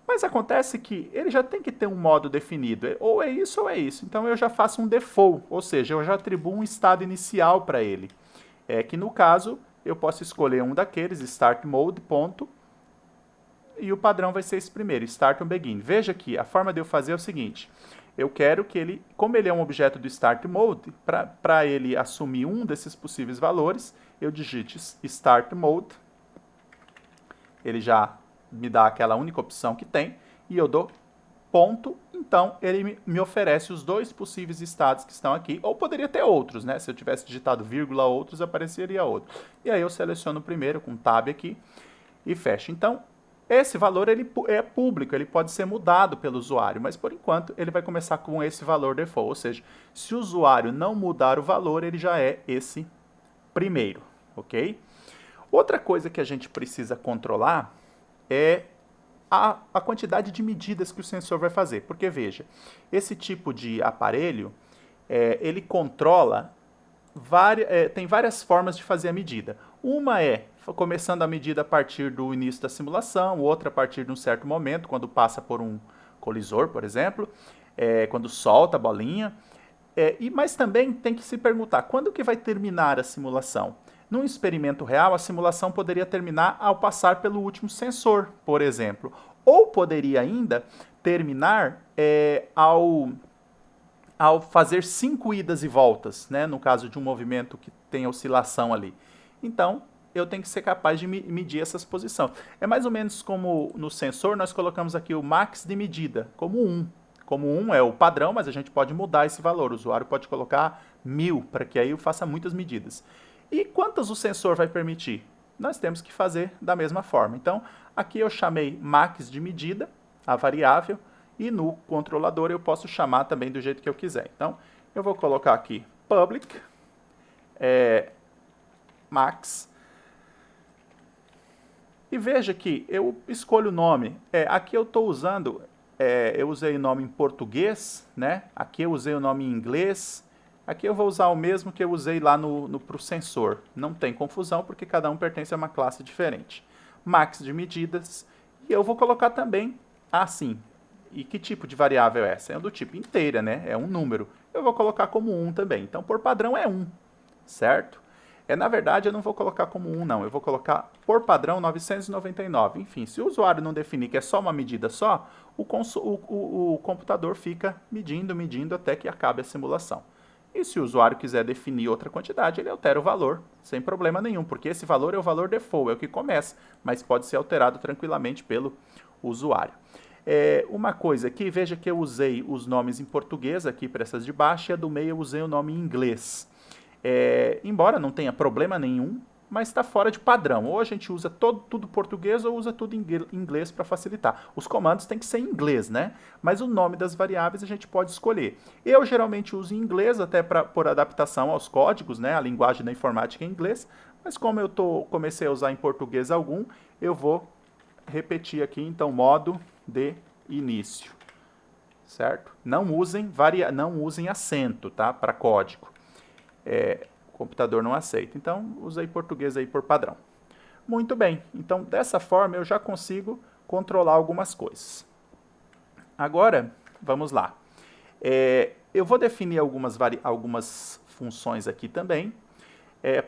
Mas acontece que ele já tem que ter um modo definido, ou é isso ou é isso. Então eu já faço um default, ou seja, eu já atribuo um estado inicial para ele. Que no caso, eu posso escolher um daqueles, start mode, ponto, e o padrão vai ser esse primeiro, start on begin. Veja que a forma de eu fazer é o seguinte: eu quero que ele, como ele é um objeto do start mode, para ele assumir um desses possíveis valores, eu digite start mode, ele já me dá aquela única opção que tem, e eu dou ponto, então ele me oferece os dois possíveis estados que estão aqui, ou poderia ter outros, né? Se eu tivesse digitado vírgula outros, apareceria outro. E aí eu seleciono o primeiro com tab aqui e fecho. Então, esse valor ele é público, ele pode ser mudado pelo usuário, mas por enquanto ele vai começar com esse valor default, ou seja, se o usuário não mudar o valor, ele já é esse primeiro, ok? Outra coisa que a gente precisa controlar é a quantidade de medidas que o sensor vai fazer. Porque, veja, esse tipo de aparelho, ele controla, tem várias formas de fazer a medida. Uma é começando a medida a partir do início da simulação, outra a partir de um certo momento, quando passa por um colisor, por exemplo, quando solta a bolinha. Mas também tem que se perguntar, quando que vai terminar a simulação? Num experimento real, a simulação poderia terminar ao passar pelo último sensor, por exemplo. Ou poderia ainda terminar ao fazer 5 idas e voltas, né? No caso de um movimento que tem oscilação ali. Então, eu tenho que ser capaz de medir essas posições. É mais ou menos como no sensor, nós colocamos aqui o max de medida, como 1. Como 1 é o padrão, mas a gente pode mudar esse valor. O usuário pode colocar 1000, para que aí eu faça muitas medidas. E quantas o sensor vai permitir? Nós temos que fazer da mesma forma. Então, aqui eu chamei max de medida, a variável, e no controlador eu posso chamar também do jeito que eu quiser. Então, eu vou colocar aqui public, max, e veja que eu escolho o nome. Aqui eu estou usando, eu usei o nome em português, né? Aqui eu usei o nome em inglês. Aqui eu vou usar o mesmo que eu usei lá pro sensor. Não tem confusão, porque cada um pertence a uma classe diferente. Max de medidas. E eu vou colocar também assim. E que tipo de variável é essa? É do tipo inteira, né? É um número. Eu vou colocar como 1 também. Então, por padrão, é 1, certo? Na verdade, eu não vou colocar como 1, não. Eu vou colocar por padrão 999. Enfim, se o usuário não definir que é só uma medida só, o computador fica medindo até que acabe a simulação. E se o usuário quiser definir outra quantidade, ele altera o valor, sem problema nenhum, porque esse valor é o valor default, é o que começa, mas pode ser alterado tranquilamente pelo usuário. Uma coisa aqui, veja que eu usei os nomes em português aqui para essas de baixo e a do meio eu usei o nome em inglês. Embora não tenha problema nenhum, mas está fora de padrão. Ou a gente usa tudo português ou usa tudo em inglês para facilitar. Os comandos têm que ser em inglês, né? Mas o nome das variáveis a gente pode escolher. Eu geralmente uso em inglês, até por adaptação aos códigos, né? A linguagem da informática é em inglês. Mas como eu comecei a usar em português algum, eu vou repetir aqui, então, modo de início. Certo? Não usem acento, tá? Para código. O computador não aceita. Então, usei português aí por padrão. Muito bem. Então, dessa forma, eu já consigo controlar algumas coisas. Agora, vamos lá. Eu vou definir algumas funções aqui também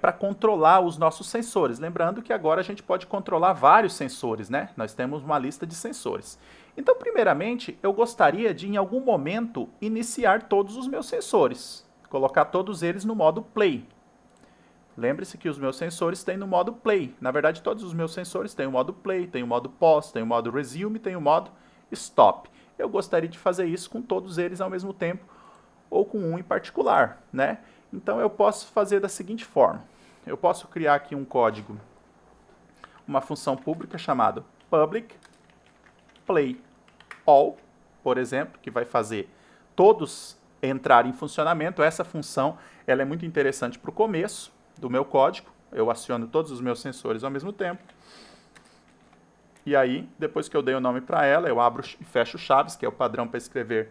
para controlar os nossos sensores. Lembrando que agora a gente pode controlar vários sensores, né? Nós temos uma lista de sensores. Então, primeiramente, eu gostaria de, em algum momento, iniciar todos os meus sensores. Colocar todos eles no modo Play. Lembre-se que os meus sensores têm no modo Play. Na verdade, todos os meus sensores têm o modo Play, tem o modo Pause, tem o modo Resume, tem o modo Stop. Eu gostaria de fazer isso com todos eles ao mesmo tempo, ou com um em particular, né? Então, eu posso fazer da seguinte forma. Eu posso criar aqui um código, uma função pública chamada public play all, por exemplo, que vai fazer todos entrar em funcionamento. Essa função ela é muito interessante para o começo do meu código. Eu aciono todos os meus sensores ao mesmo tempo. E aí, depois que eu dei o nome para ela, eu abro e fecho chaves, que é o padrão para escrever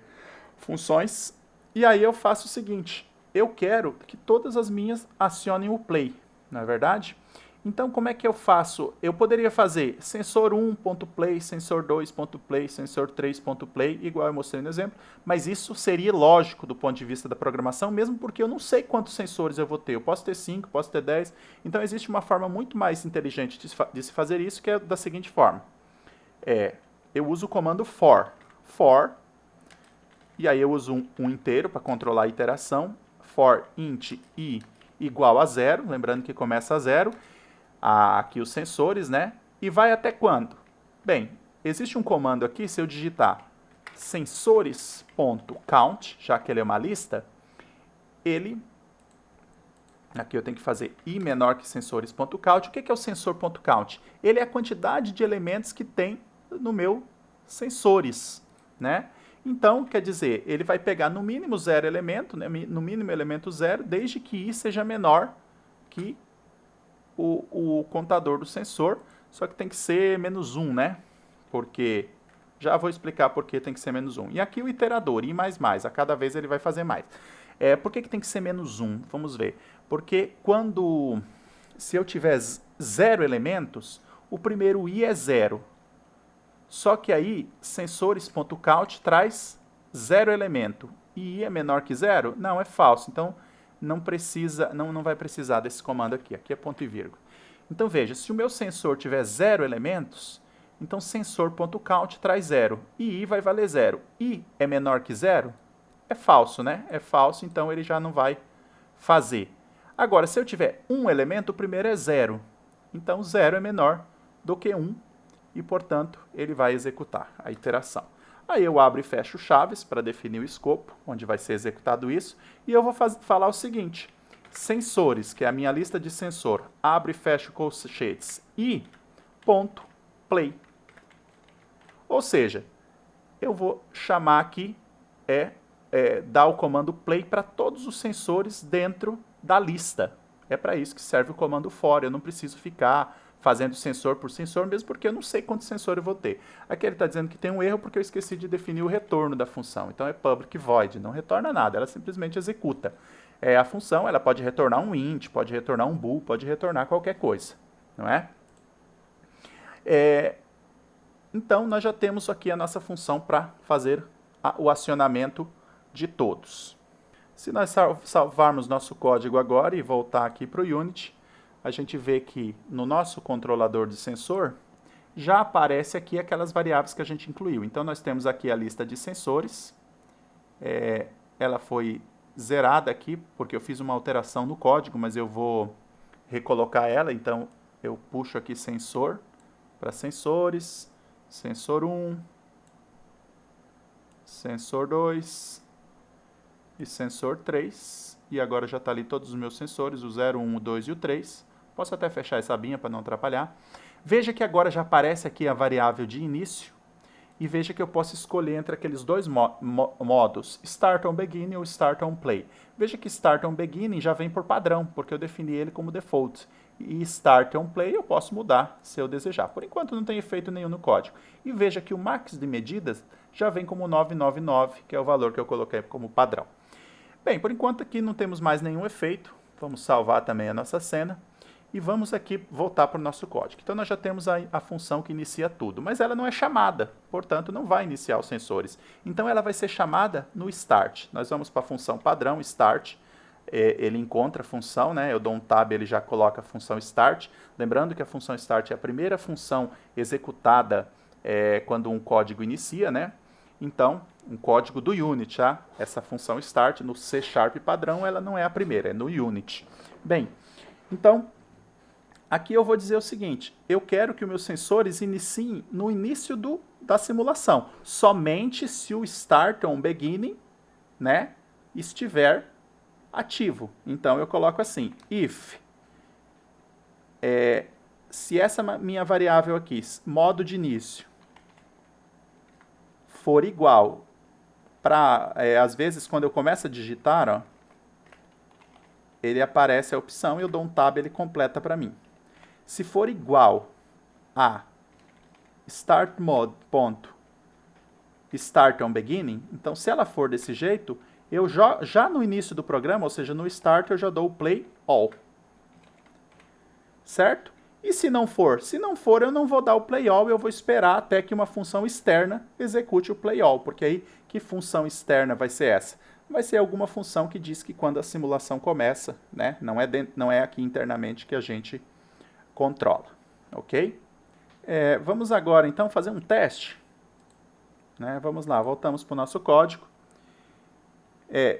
funções. E aí eu faço o seguinte, eu quero que todas as minhas acionem o play, não é verdade? Então, como é que eu faço? Eu poderia fazer sensor 1.play, sensor 2.play, sensor 3.play, igual eu mostrei no exemplo, mas isso seria lógico do ponto de vista da programação, mesmo porque eu não sei quantos sensores eu vou ter. Eu posso ter 5, posso ter 10. Então, existe uma forma muito mais inteligente de se fazer isso, que é da seguinte forma. Eu uso o comando for. E aí eu uso um inteiro para controlar a iteração. For int i igual a 0, lembrando que começa a 0. Aqui os sensores, né? E vai até quando? Bem, existe um comando aqui, se eu digitar sensores.count, já que ele é uma lista, aqui eu tenho que fazer i menor que sensores.count. O que é o sensor.count? Ele é a quantidade de elementos que tem no meu sensores, né? Então, quer dizer, ele vai pegar no mínimo 0 elemento, né? No mínimo elemento 0, desde que i seja menor que o contador do sensor, só que tem que ser menos 1, né? Porque, já vou explicar por que tem que ser menos 1. E aqui o iterador, i++, a cada vez ele vai fazer mais. Por que tem que ser menos 1? Vamos ver. Porque se eu tiver 0 elementos, o primeiro i é 0. Só que aí, sensores.count traz 0 elemento. E i é menor que 0? Não, é falso. Então, não vai precisar desse comando aqui. Aqui é ponto e vírgula. Então, veja, se o meu sensor tiver 0 elementos, então sensor.count traz 0. E i vai valer 0. I é menor que 0? É falso, né? É falso, então ele já não vai fazer. Agora, se eu tiver um elemento, o primeiro é 0. Então, 0 é menor do que 1 e, portanto, ele vai executar a iteração. Aí eu abro e fecho chaves para definir o escopo, onde vai ser executado isso, e eu vou falar o seguinte, sensores, que é a minha lista de sensor, abro e fecho colchetes, e ponto play. Ou seja, eu vou chamar aqui, dar o comando play para todos os sensores dentro da lista. É para isso que serve o comando for, eu não preciso ficar fazendo sensor por sensor, mesmo porque eu não sei quantos sensores eu vou ter. Aqui ele está dizendo que tem um erro porque eu esqueci de definir o retorno da função. Então é public void, não retorna nada, ela simplesmente executa. A função ela pode retornar um int, pode retornar um bool, pode retornar qualquer coisa, não é? Então nós já temos aqui a nossa função para fazer o acionamento de todos. Se nós salvarmos nosso código agora e voltar aqui para o Unity, a gente vê que no nosso controlador de sensor, já aparece aqui aquelas variáveis que a gente incluiu. Então, nós temos aqui a lista de sensores. Ela foi zerada aqui, porque eu fiz uma alteração no código, mas eu vou recolocar ela. Então, eu puxo aqui sensor para sensores, sensor 1, sensor 2 e sensor 3. E agora já está ali todos os meus sensores, o 0, 1, o 2 e o 3. Posso até fechar essa abinha para não atrapalhar. Veja que agora já aparece aqui a variável de início. E veja que eu posso escolher entre aqueles dois modos, Start on Beginning ou Start on Play. Veja que Start on Beginning já vem por padrão, porque eu defini ele como default. E Start on Play eu posso mudar se eu desejar. Por enquanto não tem efeito nenhum no código. E veja que o max de medidas já vem como 999, que é o valor que eu coloquei como padrão. Bem, por enquanto aqui não temos mais nenhum efeito. Vamos salvar também a nossa cena. E vamos aqui voltar para o nosso código. Então, nós já temos a função que inicia tudo, mas ela não é chamada, portanto, não vai iniciar os sensores. Então, ela vai ser chamada no start. Nós vamos para a função padrão, start. Ele encontra a função, né? Eu dou um tab, ele já coloca a função start. Lembrando que a função start é a primeira função executada quando um código inicia, né? Então, um código do Unity, tá? Essa função start no C# padrão, ela não é a primeira, é no Unity. Bem, então, aqui eu vou dizer o seguinte, eu quero que os meus sensores iniciem no início da simulação, somente se o Start on Beginning, né, estiver ativo. Então eu coloco assim, if, se essa minha variável aqui, modo de início, for igual para, às vezes quando eu começo a digitar, ó, ele aparece a opção e eu dou um tab, ele completa para mim. Se for igual a start on beginning, então se ela for desse jeito, eu já no início do programa, ou seja, no start, eu já dou o play all. Certo? E se não for? Se não for, eu não vou dar o play all, eu vou esperar até que uma função externa execute o play all, porque aí, que função externa vai ser essa? Vai ser alguma função que diz que quando a simulação começa, né? Não é aqui internamente que a gente controla, ok? Vamos agora, então, fazer um teste. Né? Vamos lá, voltamos para o nosso código.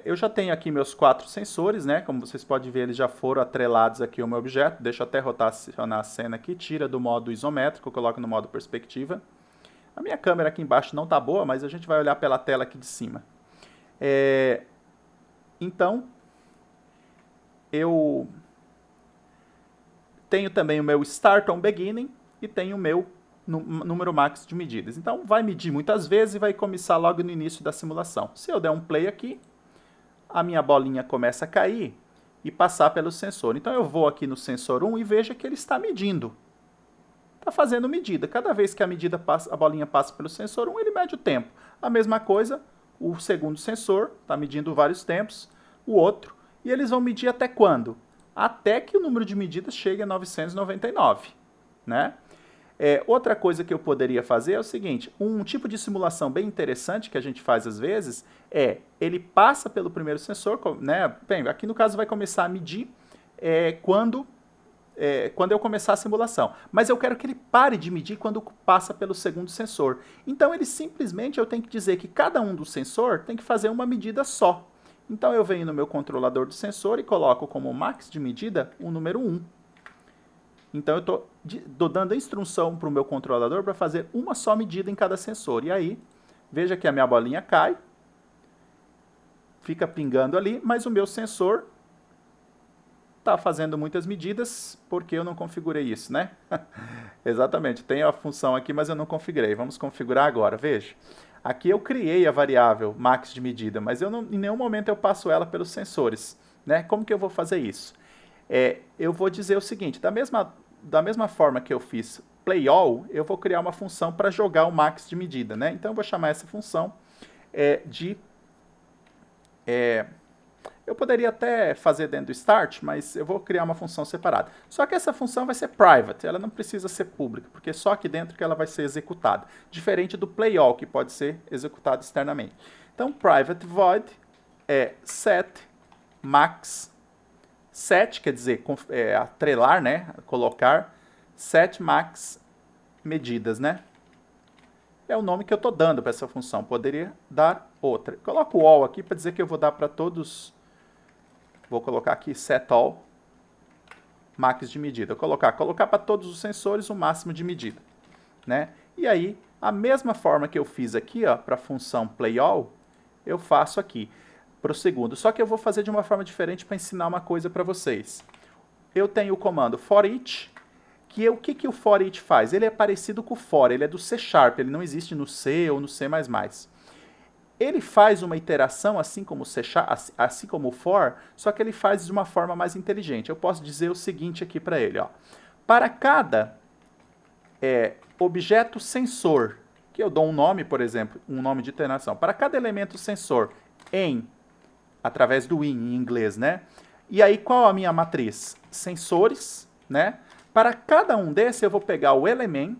Eu já tenho aqui meus 4 sensores, né? Como vocês podem ver, eles já foram atrelados aqui ao meu objeto. Deixa eu até rotacionar a cena aqui, tira do modo isométrico, coloco no modo perspectiva. A minha câmera aqui embaixo não está boa, mas a gente vai olhar pela tela aqui de cima. Então, eu tenho também o meu Start on Beginning e tenho o meu número max de medidas. Então, vai medir muitas vezes e vai começar logo no início da simulação. Se eu der um play aqui, a minha bolinha começa a cair e passar pelo sensor. Então, eu vou aqui no sensor 1 e veja que ele está medindo. Está fazendo medida. Cada vez que a bolinha passa pelo sensor 1, ele mede o tempo. A mesma coisa, o segundo sensor está medindo vários tempos, o outro. E eles vão medir até quando? Até que o número de medidas chegue a 999, né? Outra coisa que eu poderia fazer é o seguinte, um tipo de simulação bem interessante que a gente faz às vezes ele passa pelo primeiro sensor, né? Bem, aqui no caso vai começar a medir quando eu começar a simulação. Mas eu quero que ele pare de medir quando passa pelo segundo sensor. Então, eu tenho que dizer que cada um do sensor tem que fazer uma medida só. Então, eu venho no meu controlador do sensor e coloco como max de medida o número 1. Então, eu estou dando a instrução para o meu controlador para fazer uma só medida em cada sensor. E aí, veja que a minha bolinha cai, fica pingando ali, mas o meu sensor está fazendo muitas medidas porque eu não configurei isso, né? Exatamente, tem a função aqui, mas eu não configurei. Vamos configurar agora, veja. Aqui eu criei a variável max de medida, mas em nenhum momento eu passo ela pelos sensores, né? Como que eu vou fazer isso? Eu vou dizer o seguinte, da mesma forma que eu fiz play all, eu vou criar uma função para jogar o max de medida, né? Então eu vou chamar essa função eu poderia até fazer dentro do start, mas eu vou criar uma função separada. Só que essa função vai ser private, ela não precisa ser pública, porque é só aqui dentro que ela vai ser executada. Diferente do play all, que pode ser executado externamente. Então, private void set max set, quer dizer, atrelar, né? Colocar set max medidas, né? É o nome que eu estou dando para essa função. Poderia dar outra. Coloco o all aqui para dizer que eu vou dar para todos. Vou colocar aqui set all max de medida. Colocar para todos os sensores o máximo de medida, né? E aí, a mesma forma que eu fiz aqui, ó, para a função playAll, eu faço aqui para o segundo. Só que eu vou fazer de uma forma diferente para ensinar uma coisa para vocês. Eu tenho o comando forEach, que o que o forEach faz? Ele é parecido com o for, ele é do C#, ele não existe no C ou no C++. Ele faz uma iteração assim como o for, só que ele faz de uma forma mais inteligente. Eu posso dizer o seguinte aqui para ele, ó. Para cada objeto sensor, que eu dou um nome, por exemplo, um nome de iteração, para cada elemento sensor através do in em inglês, né? E aí qual a minha matriz? Sensores, né? Para cada um desses eu vou pegar o element,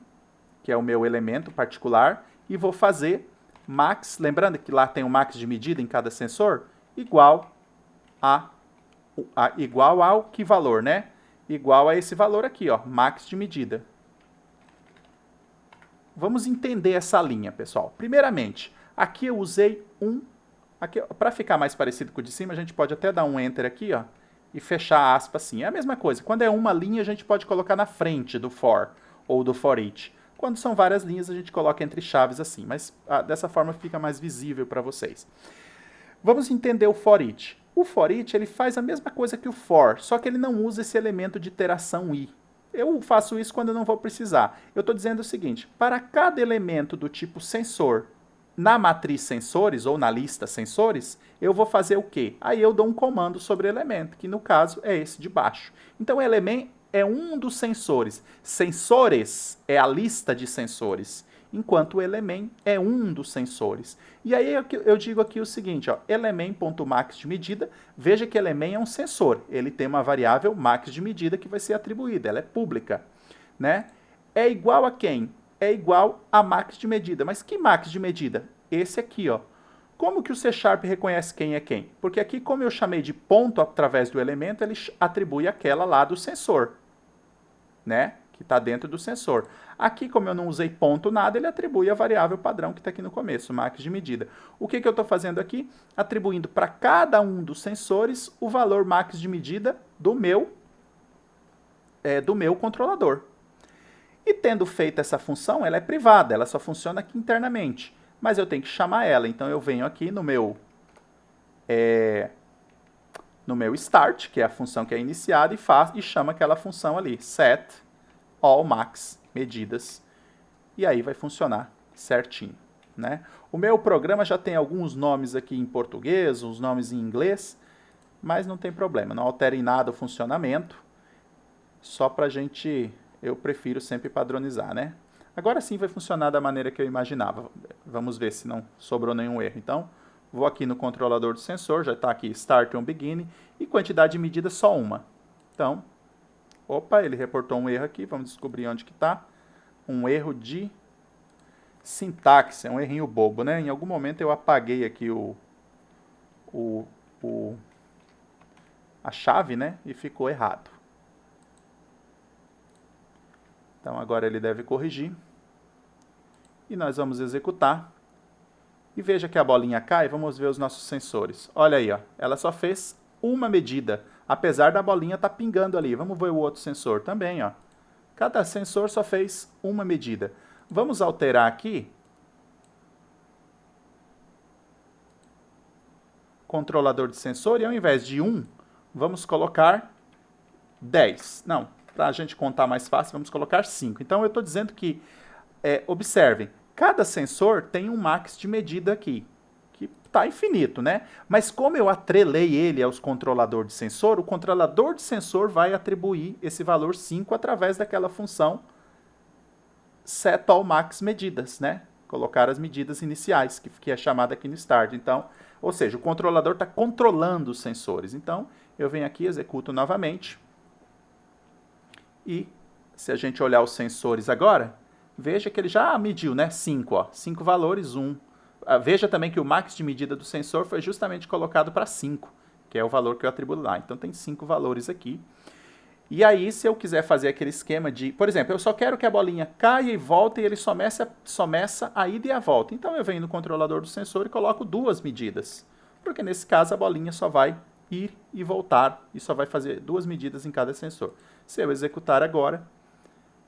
que é o meu elemento particular, e vou fazer max, lembrando que lá tem o max de medida em cada sensor, igual ao que valor, né? Igual a esse valor aqui, ó, max de medida. Vamos entender essa linha, pessoal. Primeiramente, aqui eu usei para ficar mais parecido com o de cima, a gente pode até dar um enter aqui, ó, e fechar a aspa assim. É a mesma coisa. Quando é uma linha, a gente pode colocar na frente do for ou do forEach. Quando são várias linhas, a gente coloca entre chaves assim, mas dessa forma fica mais visível para vocês. Vamos entender o forEach. O forEach ele faz a mesma coisa que o for, só que ele não usa esse elemento de iteração i. Eu faço isso quando eu não vou precisar. Eu estou dizendo o seguinte, para cada elemento do tipo sensor na matriz sensores ou na lista sensores, eu vou fazer o quê? Aí eu dou um comando sobre o elemento, que no caso é esse de baixo. Então o element é um dos sensores. Sensores é a lista de sensores, enquanto o element é um dos sensores. E aí eu digo aqui o seguinte, ó, element.max de medida, veja que element é um sensor, ele tem uma variável max de medida que vai ser atribuída, ela é pública, né? É igual a quem? É igual a max de medida. Mas que max de medida? Esse aqui, ó. Como que o C# reconhece quem é quem? Porque aqui, como eu chamei de ponto através do elemento, ele atribui aquela lá do sensor, né? Que está dentro do sensor. Aqui, como eu não usei ponto nada, ele atribui a variável padrão que está aqui no começo, max de medida. O que eu estou fazendo aqui? Atribuindo para cada um dos sensores o valor max de medida do meu controlador. E tendo feito essa função, ela é privada, ela só funciona aqui internamente. Mas eu tenho que chamar ela, então eu venho aqui no meu start, que é a função que é iniciada, e chamo aquela função ali, set all max medidas. E aí vai funcionar certinho, né? O meu programa já tem alguns nomes aqui em português, uns nomes em inglês, mas não tem problema, não altera em nada o funcionamento, só pra gente... Eu prefiro sempre padronizar, né? Agora sim vai funcionar da maneira que eu imaginava. Vamos ver se não sobrou nenhum erro. Então, vou aqui no controlador do sensor, já está aqui Start on Begin, e quantidade de medida só uma. Então, opa, ele reportou um erro aqui, vamos descobrir onde que está. Um erro de sintaxe, é um errinho bobo, né? Em algum momento eu apaguei aqui a chave, né? E ficou errado. Então agora ele deve corrigir. E nós vamos executar. E veja que a bolinha cai, vamos ver os nossos sensores. Olha aí, ó, ela só fez uma medida, apesar da bolinha estar pingando ali. Vamos ver o outro sensor também, ó. Cada sensor só fez uma medida. Vamos alterar aqui. Controlador de sensor, e ao invés de 1, vamos colocar 10. Não, para a gente contar mais fácil, vamos colocar 5. Então, eu estou dizendo que, observem, cada sensor tem um max de medida aqui, que está infinito, né? Mas como eu atrelei ele aos controladores de sensor, o controlador de sensor vai atribuir esse valor 5 através daquela função setAllMaxMedidas, né? Colocar as medidas iniciais, que é chamada aqui no start. Então, ou seja, o controlador está controlando os sensores. Então, eu venho aqui, executo novamente. E se a gente olhar os sensores agora, veja que ele já mediu, né? 5, ó. 5 valores, 1. Veja também que o max de medida do sensor foi justamente colocado para 5. que é o valor que eu atribuo lá. Então tem 5 valores aqui. E aí, se eu quiser fazer aquele esquema de... Por exemplo, eu só quero que a bolinha caia e volte e ele só meça a ida e a volta. Então eu venho no controlador do sensor e coloco 2 medidas. Porque nesse caso a bolinha só vai ir e voltar e só vai fazer 2 medidas em cada sensor. Se eu executar agora,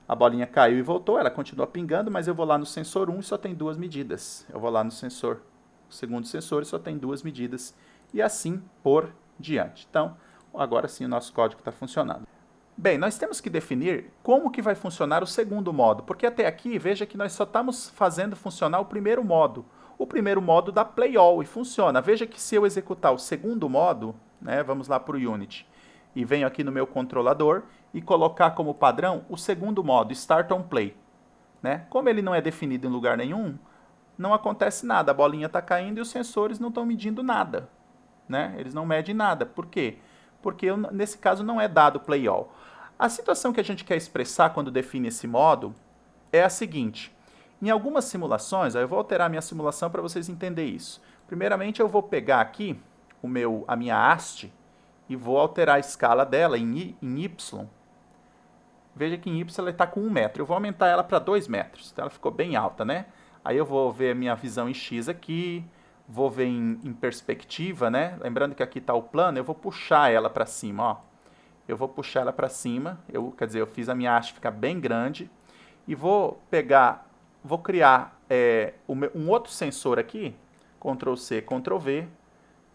a bolinha caiu e voltou, ela continua pingando, mas eu vou lá no sensor 1 e só tem 2 medidas. Eu vou lá no sensor, o segundo sensor, e só tem 2 medidas. E assim por diante. Então, agora sim o nosso código está funcionando. Bem, nós temos que definir como que vai funcionar o segundo modo, porque até aqui, veja que nós só estamos fazendo funcionar o primeiro modo. O primeiro modo dá play all e funciona. Veja que se eu executar o segundo modo, né, vamos lá para o Unity, e venho aqui no meu controlador e colocar como padrão o segundo modo, Start on Play. Né? Como ele não é definido em lugar nenhum, não acontece nada, a bolinha está caindo e os sensores não estão medindo nada. Né? Eles não medem nada. Por quê? Porque nesse caso não é dado play all. A situação que a gente quer expressar quando define esse modo é a seguinte. Em algumas simulações, eu vou alterar minha simulação para vocês entenderem isso. Primeiramente, eu vou pegar aqui a minha haste e vou alterar a escala dela em Y. Veja que em Y ela está com 1 metro. Eu vou aumentar ela para 2 metros. Então ela ficou bem alta, né? Aí eu vou ver a minha visão em X aqui. Vou ver em perspectiva, né? Lembrando que aqui está o plano, eu vou puxar ela para cima, ó. Eu vou puxar ela para cima, quer dizer, eu fiz a minha haste ficar bem grande e vou criar um outro sensor aqui, Ctrl C, Ctrl V,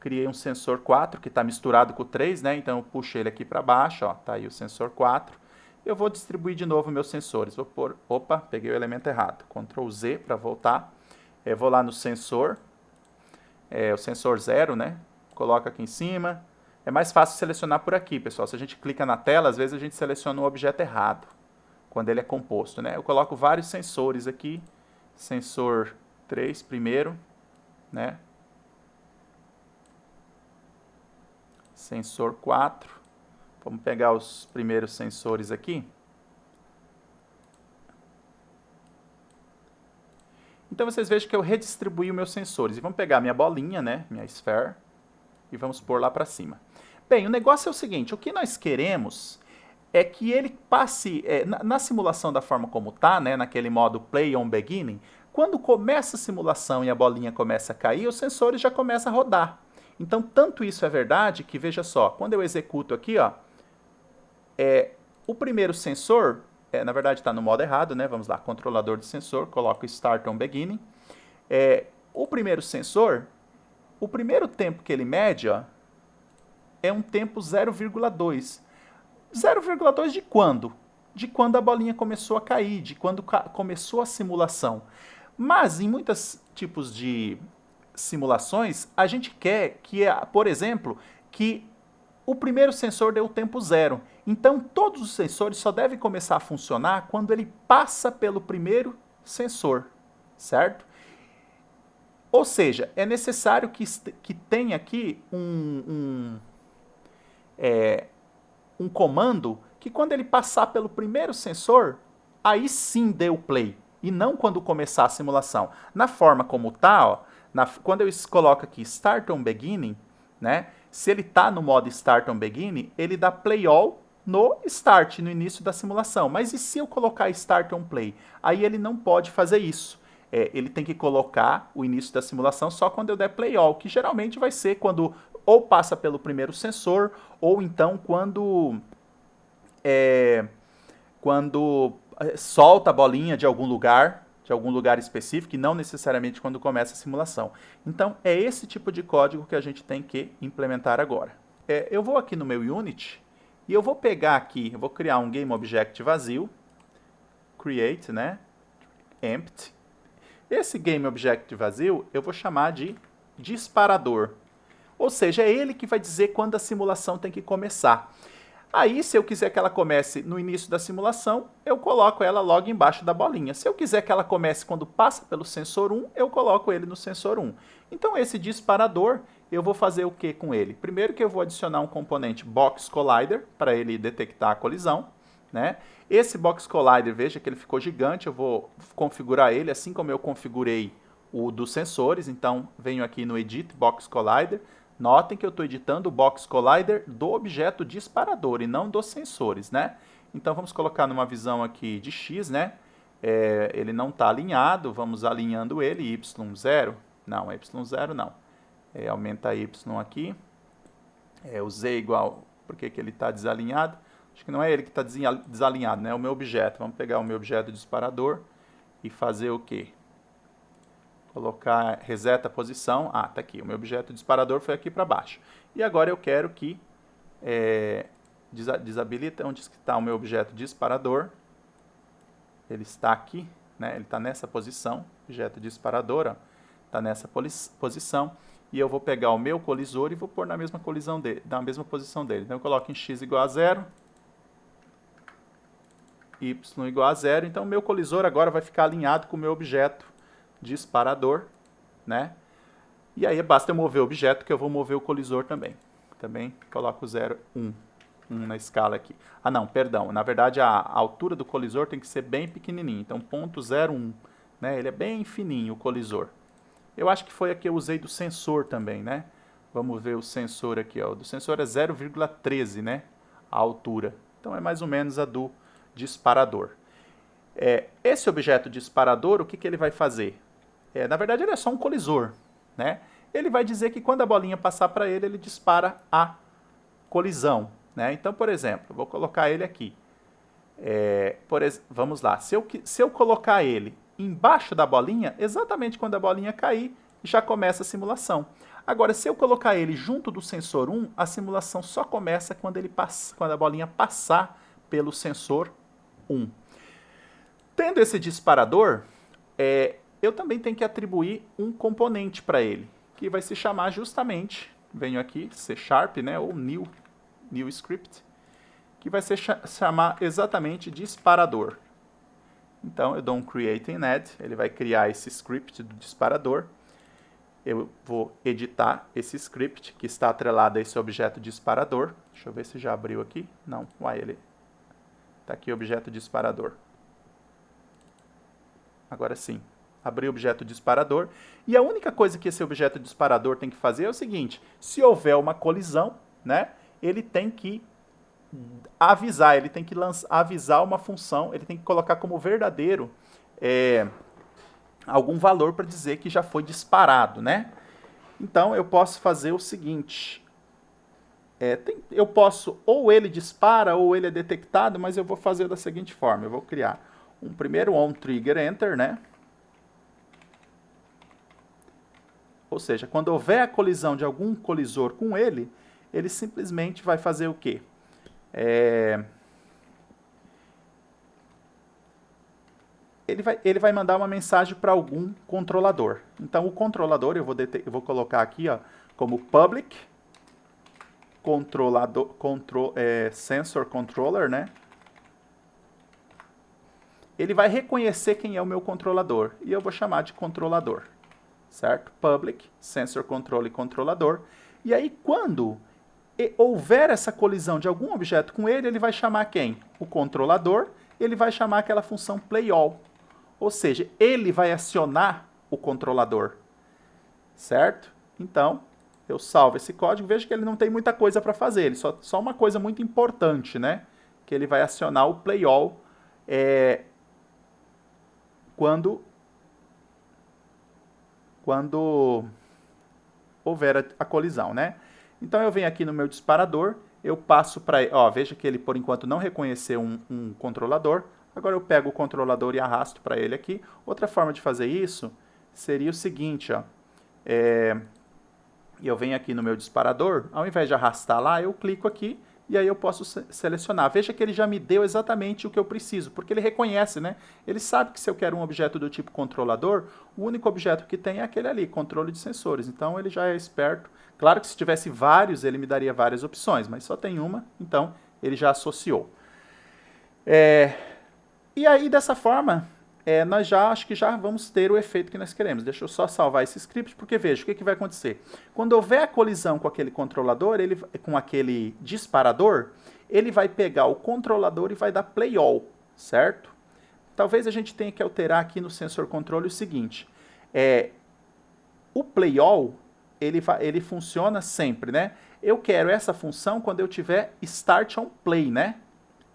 criei um sensor 4 que está misturado com o 3, né? Então eu puxo ele aqui para baixo, ó, tá aí o sensor 4. Eu vou distribuir de novo meus sensores, vou pôr, opa, peguei o elemento errado, Ctrl Z para voltar, vou lá no sensor, o sensor 0, né? Coloco aqui em cima. É mais fácil selecionar por aqui, pessoal. Se a gente clica na tela, às vezes a gente seleciona um objeto errado, quando ele é composto, né? Eu coloco vários sensores aqui. Sensor 3 primeiro, né? Sensor 4. Vamos pegar os primeiros sensores aqui. Então vocês vejam que eu redistribuí os meus sensores. E vamos pegar minha bolinha, né? Minha sphere. E vamos pôr lá para cima. Bem, o negócio é o seguinte, o que nós queremos é que ele passe, na simulação da forma como está, né, naquele modo Play on Beginning, quando começa a simulação e a bolinha começa a cair, os sensores já começam a rodar. Então, tanto isso é verdade que, veja só, quando eu executo aqui, ó, o primeiro sensor, na verdade está no modo errado, né, vamos lá, controlador de sensor, coloco Start on Beginning, o primeiro sensor, o primeiro tempo que ele mede, ó, é um tempo 0,2. 0,2 de quando? De quando a bolinha começou a cair, de quando começou a simulação. Mas em muitos tipos de simulações, a gente quer que, por exemplo, que o primeiro sensor dê o tempo 0. Então, todos os sensores só devem começar a funcionar quando ele passa pelo primeiro sensor, certo? Ou seja, é necessário que tenha aqui um comando que quando ele passar pelo primeiro sensor, aí sim dê o play, e não quando começar a simulação. Na forma como está, quando eu coloco aqui Start on Beginning, né, se ele está no modo Start on Beginning, ele dá play all no Start, no início da simulação. Mas e se eu colocar Start on Play? Aí ele não pode fazer isso. Ele tem que colocar o início da simulação só quando eu der play all, que geralmente vai ser quando ou passa pelo primeiro sensor, ou então quando solta a bolinha de algum lugar específico, e não necessariamente quando começa a simulação. Então, é esse tipo de código que a gente tem que implementar agora. Eu vou aqui no meu Unity, e eu vou pegar aqui, eu vou criar um GameObject vazio, create, né, empty. Esse GameObject vazio, eu vou chamar de disparador. Ou seja, é ele que vai dizer quando a simulação tem que começar. Aí, se eu quiser que ela comece no início da simulação, eu coloco ela logo embaixo da bolinha. Se eu quiser que ela comece quando passa pelo sensor 1, eu coloco ele no sensor 1. Então, esse disparador, eu vou fazer o que com ele? Primeiro que eu vou adicionar um componente Box Collider, para ele detectar a colisão, né? Esse Box Collider, veja que ele ficou gigante, eu vou configurar ele assim como eu configurei o dos sensores. Então, venho aqui no Edit Box Collider, Notem que eu estou editando o Box Collider do objeto disparador e não dos sensores, né? Então vamos colocar numa visão aqui de X, né? Ele não está alinhado, vamos alinhando ele, Y0, não, Y0 não. Aumenta Y aqui, o Z igual, por que ele está desalinhado? Acho que não é ele que está desalinhado, né? É o meu objeto. Vamos pegar o meu objeto disparador e fazer o quê? Colocar, reseta a posição. Ah, tá aqui. O meu objeto disparador foi aqui para baixo. E agora eu quero que desabilita onde está o meu objeto disparador. Ele está aqui, né? Ele está nessa posição. Objeto disparador, está nessa posição. E eu vou pegar o meu colisor e vou pôr na mesma colisão dele, na mesma posição dele. Então eu coloco em x igual a 0, y igual a 0. Então o meu colisor agora vai ficar alinhado com o meu objeto disparador, né? E aí basta eu mover o objeto que eu vou mover o colisor também. Também coloco 0, 1 na escala aqui. Ah não, perdão, na verdade a altura do colisor tem que ser bem pequenininho, então 0,01, né? Ele é bem fininho o colisor. Eu acho que foi a que eu usei do sensor também, né? Vamos ver o sensor aqui, ó. O do sensor é 0,13, né? A altura. Então é mais ou menos a do disparador. Esse objeto disparador, o que ele vai fazer? Na verdade, ele é só um colisor, né? Ele vai dizer que quando a bolinha passar para ele, ele dispara a colisão, né? Então, por exemplo, vou colocar ele aqui. Vamos lá. Se eu colocar ele embaixo da bolinha, exatamente quando a bolinha cair, já começa a simulação. Agora, se eu colocar ele junto do sensor 1, a simulação só começa quando a bolinha passar pelo sensor 1. Tendo esse disparador, eu também tenho que atribuir um componente para ele, que vai se chamar justamente, venho aqui, C#, né, ou new script, que vai se chamar exatamente disparador. Então eu dou um create in add, ele vai criar esse script do disparador. Eu vou editar esse script que está atrelado a esse objeto disparador. Deixa eu ver se já abriu aqui. Não, ele está aqui, objeto disparador. Agora sim, abri o objeto disparador. E a única coisa que esse objeto disparador tem que fazer é o seguinte: se houver uma colisão, né, ele tem que avisar, ele tem que avisar uma função, ele tem que colocar como verdadeiro algum valor para dizer que já foi disparado, né? Então eu posso fazer o seguinte: eu posso, ou ele dispara ou ele é detectado, mas eu vou fazer da seguinte forma: eu vou criar um primeiro onTriggerEnter, né? Ou seja, quando houver a colisão de algum colisor com ele, ele simplesmente vai fazer o quê? Ele vai mandar uma mensagem para algum controlador. Então, o controlador, eu vou colocar aqui, ó, como public sensor controller, né? Ele vai reconhecer quem é o meu controlador, e eu vou chamar de controlador, certo? Public sensor controlador. E aí, quando houver essa colisão de algum objeto com ele, ele vai chamar quem? O controlador, ele vai chamar aquela função playAll. Ou seja, ele vai acionar o controlador, certo? Então, eu salvo esse código, vejo que ele não tem muita coisa para fazer, ele só uma coisa muito importante, né? Que ele vai acionar o playAll quando houver a colisão, né? Então eu venho aqui no meu disparador, eu passo para... veja que ele por enquanto não reconheceu um controlador. Agora eu pego o controlador e arrasto para ele aqui. Outra forma de fazer isso seria o seguinte, ó. Eu venho aqui no meu disparador, ao invés de arrastar lá, eu clico aqui e aí eu posso selecionar. Veja que ele já me deu exatamente o que eu preciso, porque ele reconhece, né? Ele sabe que se eu quero um objeto do tipo controlador, o único objeto que tem é aquele ali, controle de sensores. Então ele já é esperto. Claro que se tivesse vários, ele me daria várias opções, mas só tem uma, então ele já associou. E aí, dessa forma, nós acho que já vamos ter o efeito que nós queremos. Deixa eu só salvar esse script, porque veja, o que vai acontecer? Quando houver a colisão com aquele controlador, com aquele disparador, ele vai pegar o controlador e vai dar playAll, certo? Talvez a gente tenha que alterar aqui no sensor controle o seguinte: o playAll, ele funciona sempre, né? Eu quero essa função quando eu tiver start on play, né?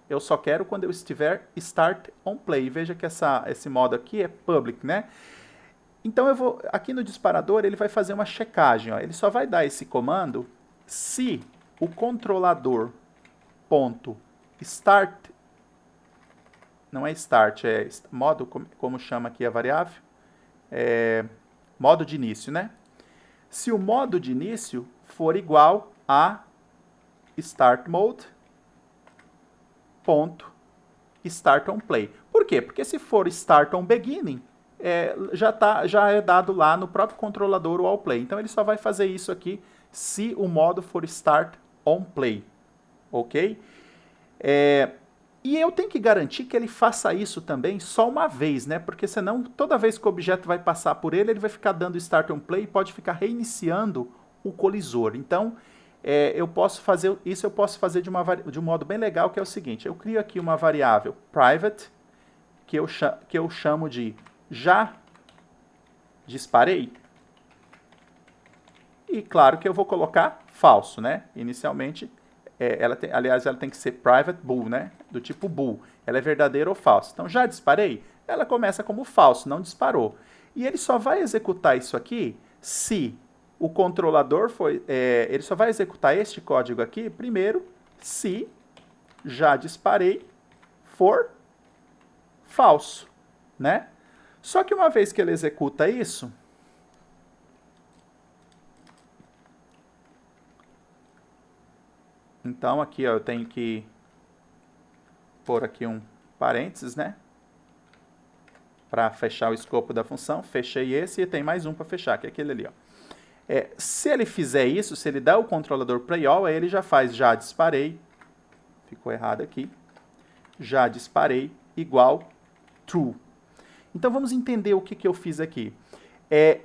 Eu só quero quando eu estiver start on play. Veja que esse modo aqui é public, né? Então eu vou, aqui no disparador, ele vai fazer uma checagem, ó. Ele só vai dar esse comando se o controlador ponto start, não é start, é modo, como chama aqui a variável, modo de início, né? Se o modo de início for igual a start mode ponto start on play. Por quê? Porque se for start on beginning, já é dado lá no próprio controlador o all play. Então ele só vai fazer isso aqui se o modo for start on play, ok? E eu tenho que garantir que ele faça isso também só uma vez, né? Porque senão toda vez que o objeto vai passar por ele, ele vai ficar dando start on play e pode ficar reiniciando o colisor. Então eu posso fazer isso, eu posso fazer de um modo bem legal, que é o seguinte: eu crio aqui uma variável private que eu chamo de já disparei. E claro que eu vou colocar falso, né? Inicialmente, aliás, ela tem que ser private bool, né? Do tipo bool. Ela é verdadeira ou falsa. Então, já disparei, ela começa como falso, não disparou. E ele só vai executar isso aqui se o controlador ele só vai executar este código aqui, primeiro, se já disparei for falso, né? Só que uma vez que ele executa isso, então aqui ó, eu tenho que pôr aqui um parênteses, né? Para fechar o escopo da função. Fechei esse e tem mais um para fechar, que é aquele ali, ó. Se ele fizer isso, se ele der o controlador play all, aí ele já faz já disparei, ficou errado aqui, já disparei igual true. Então vamos entender o que eu fiz aqui.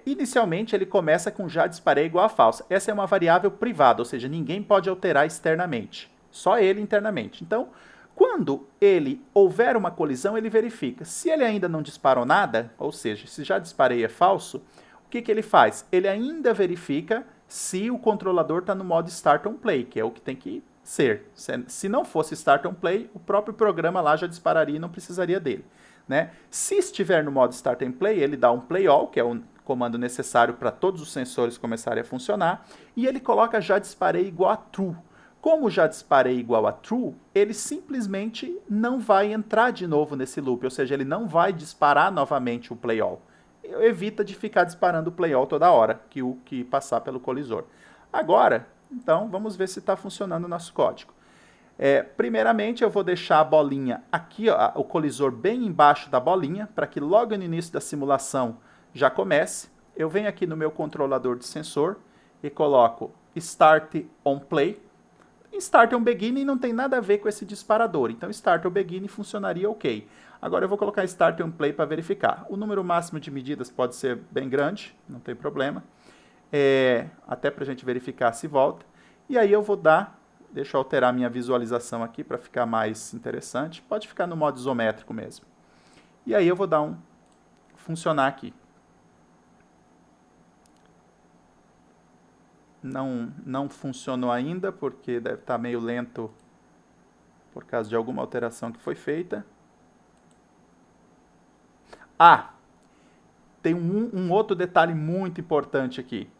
Inicialmente ele começa com já disparei igual a falsa. Essa é uma variável privada, ou seja, ninguém pode alterar externamente, só ele internamente. Então, quando ele houver uma colisão, ele verifica. Se ele ainda não disparou nada, ou seja, se já disparei é falso, o que ele faz? Ele ainda verifica se o controlador está no modo Start on Play, que é o que tem que ser. Se não fosse Start on Play, o próprio programa lá já dispararia e não precisaria dele, né? Se estiver no modo Start and Play, ele dá um Play All, que é o comando necessário para todos os sensores começarem a funcionar, e ele coloca já disparei igual a True. Como já disparei igual a True, ele simplesmente não vai entrar de novo nesse loop, ou seja, ele não vai disparar novamente o Play All. Evita de ficar disparando o Play All toda hora que passar pelo colisor. Agora, então, vamos ver se está funcionando o nosso código. Primeiramente, eu vou deixar a bolinha aqui, ó, o colisor bem embaixo da bolinha, para que logo no início da simulação já comece. Eu venho aqui no meu controlador de sensor e coloco Start on Play. Start on Beginning não tem nada a ver com esse disparador, então Start on Beginning funcionaria ok. Agora eu vou colocar Start on Play para verificar. O número máximo de medidas pode ser bem grande, não tem problema. Até para a gente verificar se volta. E aí eu vou dar... Deixa eu alterar minha visualização aqui para ficar mais interessante. Pode ficar no modo isométrico mesmo. E aí eu vou dar funcionar aqui. Não funcionou ainda, porque deve estar meio lento por causa de alguma alteração que foi feita. Tem um outro detalhe muito importante aqui.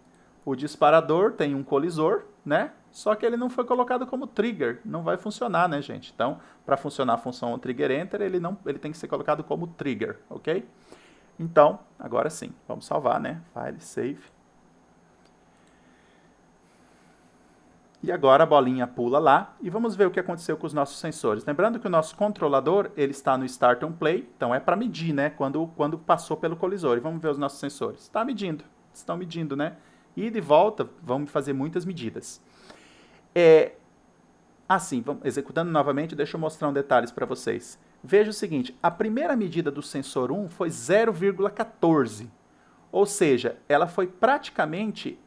O disparador tem um colisor, né? Só que ele não foi colocado como trigger, não vai funcionar, né, gente? Então, para funcionar a função trigger enter, ele tem que ser colocado como trigger, ok? Então, agora sim, vamos salvar, né? File, save. E agora a bolinha pula lá e vamos ver o que aconteceu com os nossos sensores. Lembrando que o nosso controlador, ele está no Start on Play, então é para medir, né? Quando passou pelo colisor. E vamos ver os nossos sensores. Está medindo, estão medindo, né? E de volta, vamos fazer muitas medidas. Assim, executando novamente, deixa eu mostrar detalhes para vocês. Veja o seguinte, a primeira medida do sensor 1 foi 0,14. Ou seja, ela foi praticamente,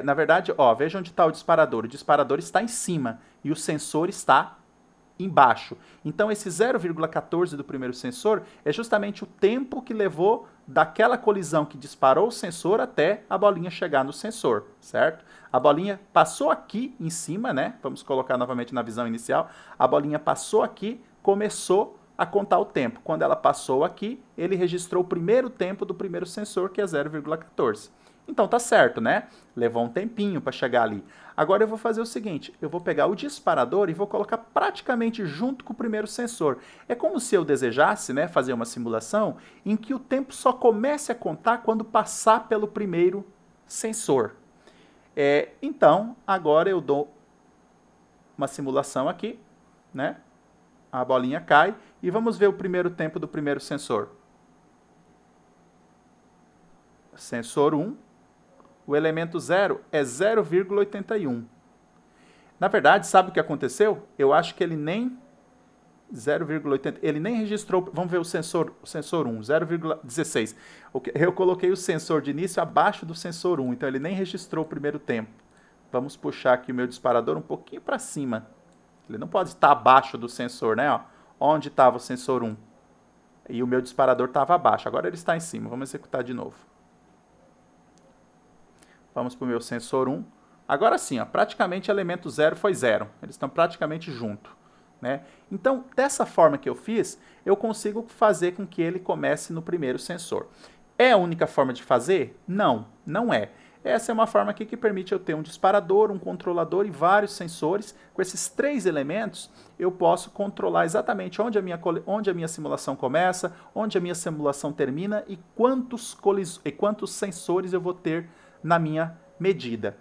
na verdade, ó, veja onde está o disparador. O disparador está em cima e o sensor está embaixo. Então, esse 0,14 do primeiro sensor é justamente o tempo que levou daquela colisão que disparou o sensor até a bolinha chegar no sensor, certo? A bolinha passou aqui em cima, né? Vamos colocar novamente na visão inicial. A bolinha passou aqui, começou a contar o tempo. Quando ela passou aqui, ele registrou o primeiro tempo do primeiro sensor, que é 0,14. Então tá certo, né? Levou um tempinho para chegar ali. Agora eu vou fazer o seguinte, eu vou pegar o disparador e vou colocar praticamente junto com o primeiro sensor. É como se eu desejasse, né, fazer uma simulação em que o tempo só comece a contar quando passar pelo primeiro sensor. Então, agora eu dou uma simulação aqui, né? A bolinha cai e vamos ver o primeiro tempo do primeiro sensor. Sensor 1. O elemento 0 é 0,81. Na verdade, sabe o que aconteceu? Eu acho que ele nem 0,80, ele nem registrou, vamos ver o sensor 1, 0,16. Eu coloquei o sensor de início abaixo do sensor 1, então ele nem registrou o primeiro tempo. Vamos puxar aqui o meu disparador um pouquinho para cima. Ele não pode estar abaixo do sensor, né? Ó, onde estava o sensor 1? E o meu disparador estava abaixo, agora ele está em cima. Vamos executar de novo. Vamos para o meu sensor 1. Agora sim, ó, praticamente o elemento 0 foi 0. Eles estão praticamente juntos. Né? Então, dessa forma que eu fiz, eu consigo fazer com que ele comece no primeiro sensor. É a única forma de fazer? Não, não é. Essa é uma forma aqui que permite eu ter um disparador, um controlador e vários sensores. Com esses 3 elementos, eu posso controlar exatamente onde a minha simulação começa, onde a minha simulação termina e quantos sensores eu vou ter na minha medida.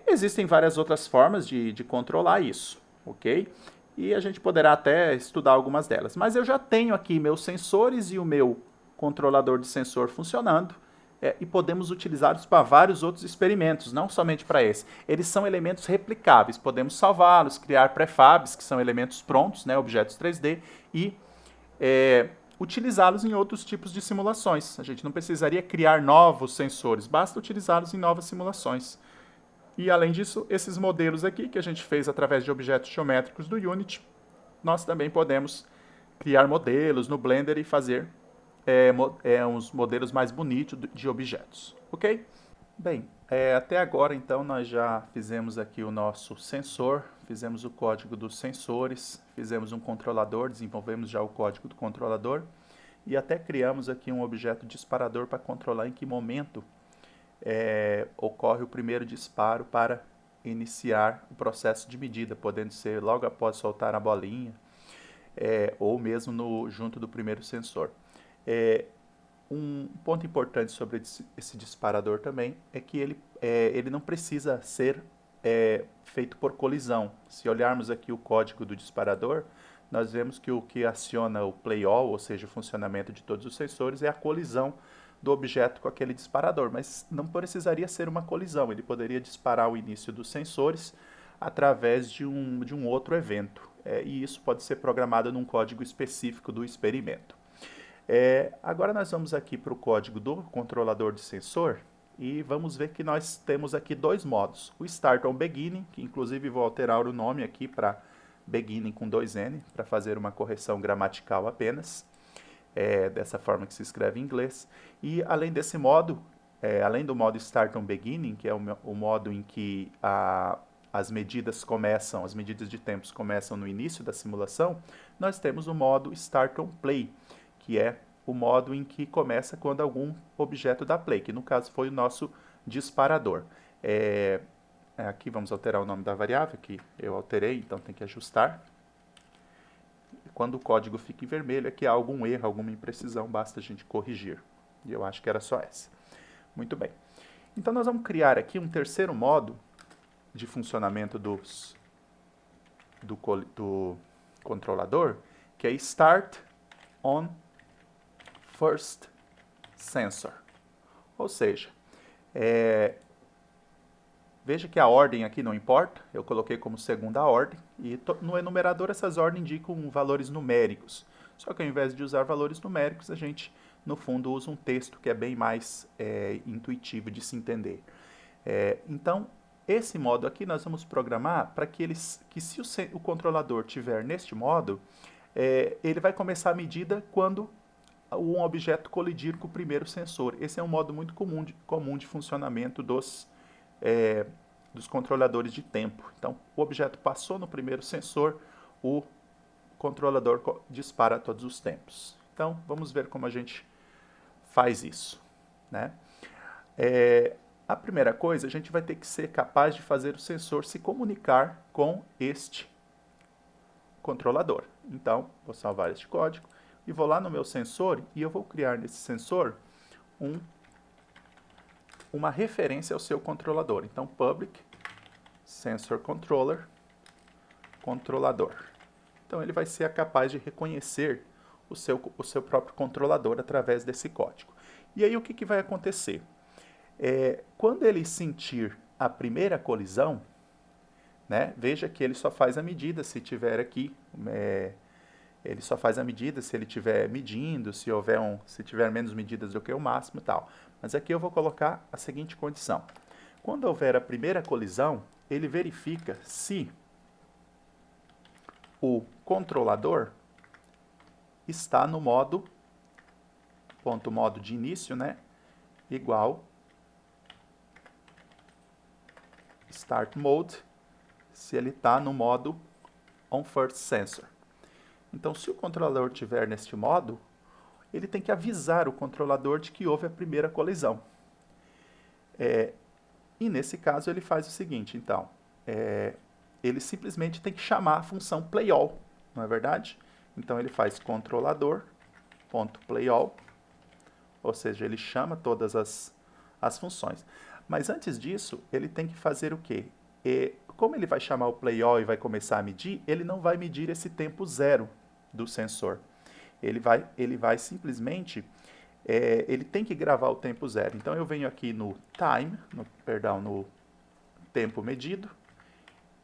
Existem várias outras formas de controlar isso, ok? E a gente poderá até estudar algumas delas. Mas eu já tenho aqui meus sensores e o meu controlador de sensor funcionando, e podemos utilizá-los para vários outros experimentos, não somente para esse. Eles são elementos replicáveis, podemos salvá-los, criar prefabs, que são elementos prontos, né, objetos 3D, e utilizá-los em outros tipos de simulações. A gente não precisaria criar novos sensores, basta utilizá-los em novas simulações. E, além disso, esses modelos aqui, que a gente fez através de objetos geométricos do Unity, nós também podemos criar modelos no Blender e fazer uns modelos mais bonitos de objetos. Ok? Bem, até agora, então, nós já fizemos aqui o nosso sensor, fizemos o código dos sensores, fizemos um controlador, desenvolvemos já o código do controlador e até criamos aqui um objeto disparador para controlar em que momento ocorre o primeiro disparo para iniciar o processo de medida, podendo ser logo após soltar a bolinha ou mesmo junto do primeiro sensor. Um ponto importante sobre esse disparador também é que ele não precisa ser feito por colisão. Se olharmos aqui o código do disparador, nós vemos que o que aciona o play all, ou seja, o funcionamento de todos os sensores, é a colisão do objeto com aquele disparador, mas não precisaria ser uma colisão, ele poderia disparar o início dos sensores através de um outro evento, e isso pode ser programado num código específico do experimento. Agora nós vamos aqui para o código do controlador de sensor e vamos ver que nós temos aqui 2 modos. O Start on Beginning, que inclusive vou alterar o nome aqui para Beginning com 2N, para fazer uma correção gramatical apenas, dessa forma que se escreve em inglês. E além desse modo, além do modo Start on Beginning, que é o modo em que as medidas de tempos começam no início da simulação, nós temos o modo Start on Play, que é o modo em que começa quando algum objeto dá play, que no caso foi o nosso disparador. Aqui vamos alterar o nome da variável, que eu alterei, então tem que ajustar. Quando o código fica em vermelho é que há algum erro, alguma imprecisão, basta a gente corrigir. E eu acho que era só essa. Muito bem. Então nós vamos criar aqui um terceiro modo de funcionamento do controlador, que é Start on First Sensor. Ou seja, veja que a ordem aqui não importa, eu coloquei como segunda ordem, e no enumerador essas ordens indicam valores numéricos. Só que ao invés de usar valores numéricos, a gente, no fundo, usa um texto que é bem mais intuitivo de se entender. Então, esse modo aqui nós vamos programar para que, se o controlador tiver neste modo, ele vai começar a medida quando um objeto colidir com o primeiro sensor. Esse é um modo muito comum de funcionamento dos controladores de tempo. Então, o objeto passou no primeiro sensor, o controlador dispara todos os tempos. Então, vamos ver como a gente faz isso, né? A primeira coisa, a gente vai ter que ser capaz de fazer o sensor se comunicar com este controlador. Então, vou salvar este código e vou lá no meu sensor e eu vou criar nesse sensor uma referência ao seu controlador. Então, public sensor controller controlador. Então, ele vai ser capaz de reconhecer o seu próprio controlador através desse código. E aí, o que vai acontecer? Quando ele sentir a primeira colisão, né, veja que ele só faz a medida se tiver aqui, ele só faz a medida se ele estiver medindo, se tiver menos medidas do que o máximo e tal. Mas aqui eu vou colocar a seguinte condição. Quando houver a primeira colisão, ele verifica se o controlador está no modo de início, né, igual Start Mode, se ele está no modo On First Sensor. Então, se o controlador estiver neste modo, ele tem que avisar o controlador de que houve a primeira colisão. E nesse caso, ele faz o seguinte, então, ele simplesmente tem que chamar a função playAll, não é verdade? Então, ele faz controlador.playAll, ou seja, ele chama todas as funções. Mas antes disso, ele tem que fazer o quê? Como ele vai chamar o playAll e vai começar a medir, ele não vai medir esse tempo zero do sensor. Ele vai simplesmente, ele tem que gravar o tempo zero. Então eu venho aqui no time, no tempo medido,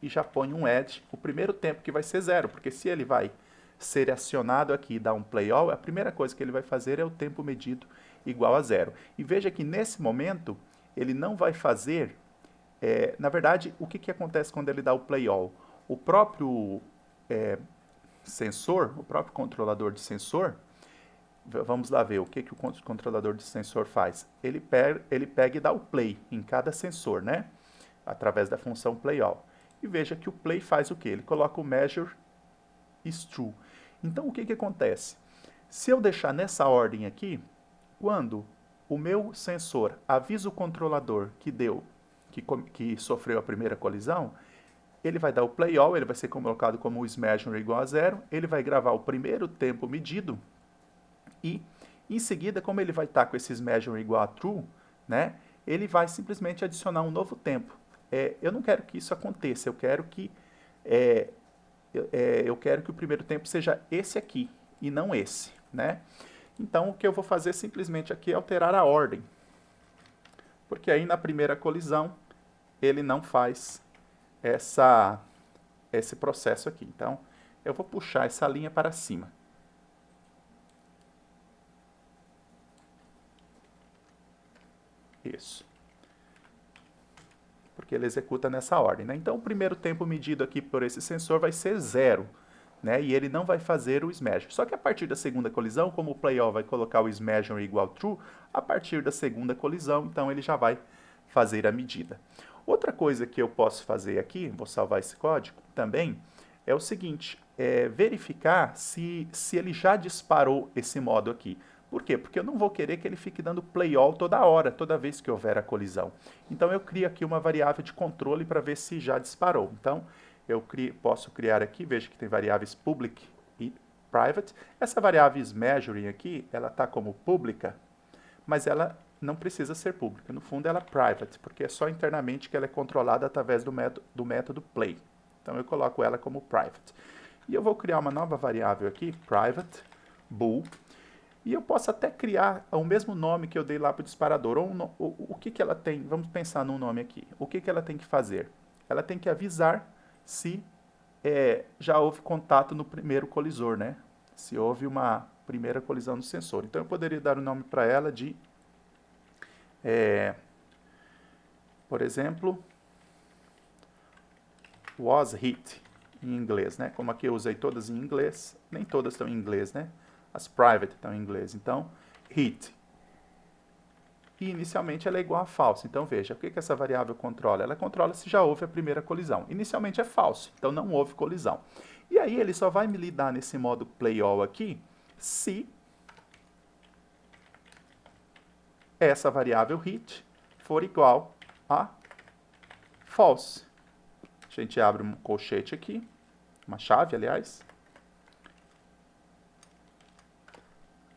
e já ponho um add, o primeiro tempo que vai ser zero, porque se ele vai ser acionado aqui e dar um playAll, a primeira coisa que ele vai fazer é o tempo medido igual a zero. E veja que nesse momento, ele não vai fazer, na verdade, o que acontece quando ele dá o playAll? O próprio sensor, o próprio controlador de sensor, vamos lá ver o que o controlador de sensor faz. Ele pega e dá o play em cada sensor, né? Através da função playAll. E veja que o play faz o quê? Ele coloca o measure is true. Então, o que acontece? Se eu deixar nessa ordem aqui, quando o meu sensor avisa o controlador que sofreu a primeira colisão, ele vai dar o playAll, ele vai ser colocado como o isMeasure igual a zero, ele vai gravar o primeiro tempo medido e, em seguida, como ele vai estar com esse isMeasure igual a true, né, ele vai simplesmente adicionar um novo tempo. Eu não quero que isso aconteça, eu quero que o primeiro tempo seja esse aqui e não esse, né? Então, o que eu vou fazer simplesmente aqui é alterar a ordem. Porque aí, na primeira colisão, ele não faz esse processo aqui. Então, eu vou puxar essa linha para cima. Isso. Porque ele executa nessa ordem, né? Então, o primeiro tempo medido aqui por esse sensor vai ser zero. Né, e ele não vai fazer o isMeasure. Só que a partir da segunda colisão, como o playAll vai colocar o isMeasure igual true, a partir da segunda colisão, então ele já vai fazer a medida. Outra coisa que eu posso fazer aqui, vou salvar esse código também, é o seguinte, verificar se ele já disparou esse modo aqui. Por quê? Porque eu não vou querer que ele fique dando playAll toda hora, toda vez que houver a colisão. Então eu crio aqui uma variável de controle para ver se já disparou. Então, eu posso criar aqui, veja que tem variáveis public e private. Essa variável isMeasuring aqui, ela está como pública, mas ela não precisa ser pública. No fundo, ela é private, porque é só internamente que ela é controlada através do método play. Então, eu coloco ela como private. E eu vou criar uma nova variável aqui, private bool, e eu posso até criar o mesmo nome que eu dei lá para o disparador. O que ela tem? Vamos pensar num nome aqui. O que ela tem que fazer? Ela tem que avisar se já houve contato no primeiro colisor, né? Se houve uma primeira colisão no sensor. Então, eu poderia dar o nome para ela de, por exemplo, was hit em inglês, né? Como aqui eu usei todas em inglês, nem todas estão em inglês, né? As private estão em inglês, então hit. E inicialmente ela é igual a false. Então veja, o que essa variável controla? Ela controla se já houve a primeira colisão. Inicialmente é falso, então não houve colisão. E aí ele só vai me lidar nesse modo play all aqui se essa variável hit for igual a false. A gente abre um colchete aqui, uma chave, aliás.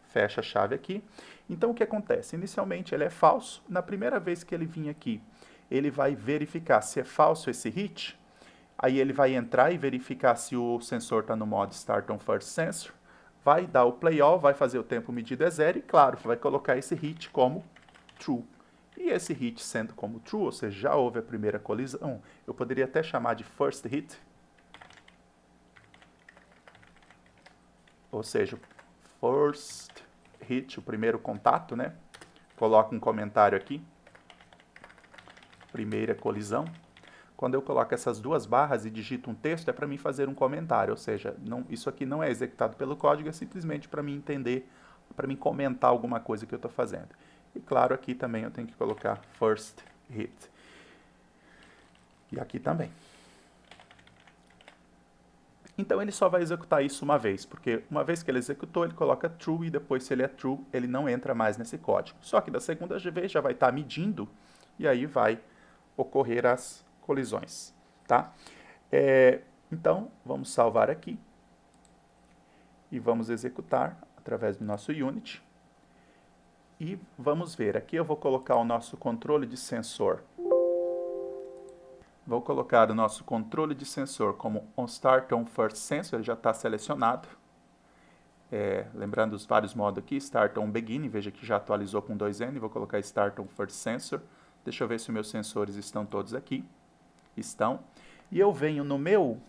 Fecha a chave aqui. Então, o que acontece? Inicialmente, ele é falso. Na primeira vez que ele vir aqui, ele vai verificar se é falso esse hit. Aí ele vai entrar e verificar se o sensor está no modo Start on First Sensor. Vai dar o play all, vai fazer o tempo medido é 0 e, claro, vai colocar esse hit como true. E esse hit sendo como true, ou seja, já houve a primeira colisão, eu poderia até chamar de first hit. Ou seja, first hit, o primeiro contato, né? Coloco um comentário aqui. Primeira colisão. Quando eu coloco essas duas barras e digito um texto, é para mim fazer um comentário. Ou seja, isso aqui não é executado pelo código, é simplesmente para mim entender, para mim comentar alguma coisa que eu estou fazendo. E claro, aqui também eu tenho que colocar first hit. E aqui também. Então ele só vai executar isso uma vez, porque uma vez que ele executou, ele coloca true e depois, se ele é true, ele não entra mais nesse código. Só que da segunda vez já vai estar medindo e aí vai ocorrer as colisões, tá? Então, vamos salvar aqui e vamos executar através do nosso Unity. E vamos ver, aqui eu vou colocar o nosso controle de sensor. Vou colocar o nosso controle de sensor como Start on First Sensor, ele já está selecionado. Lembrando os vários modos aqui, Start on Beginning, veja que já atualizou com 2N, vou colocar Start on First Sensor. Deixa eu ver se meus sensores estão todos aqui. Estão. E eu venho no meu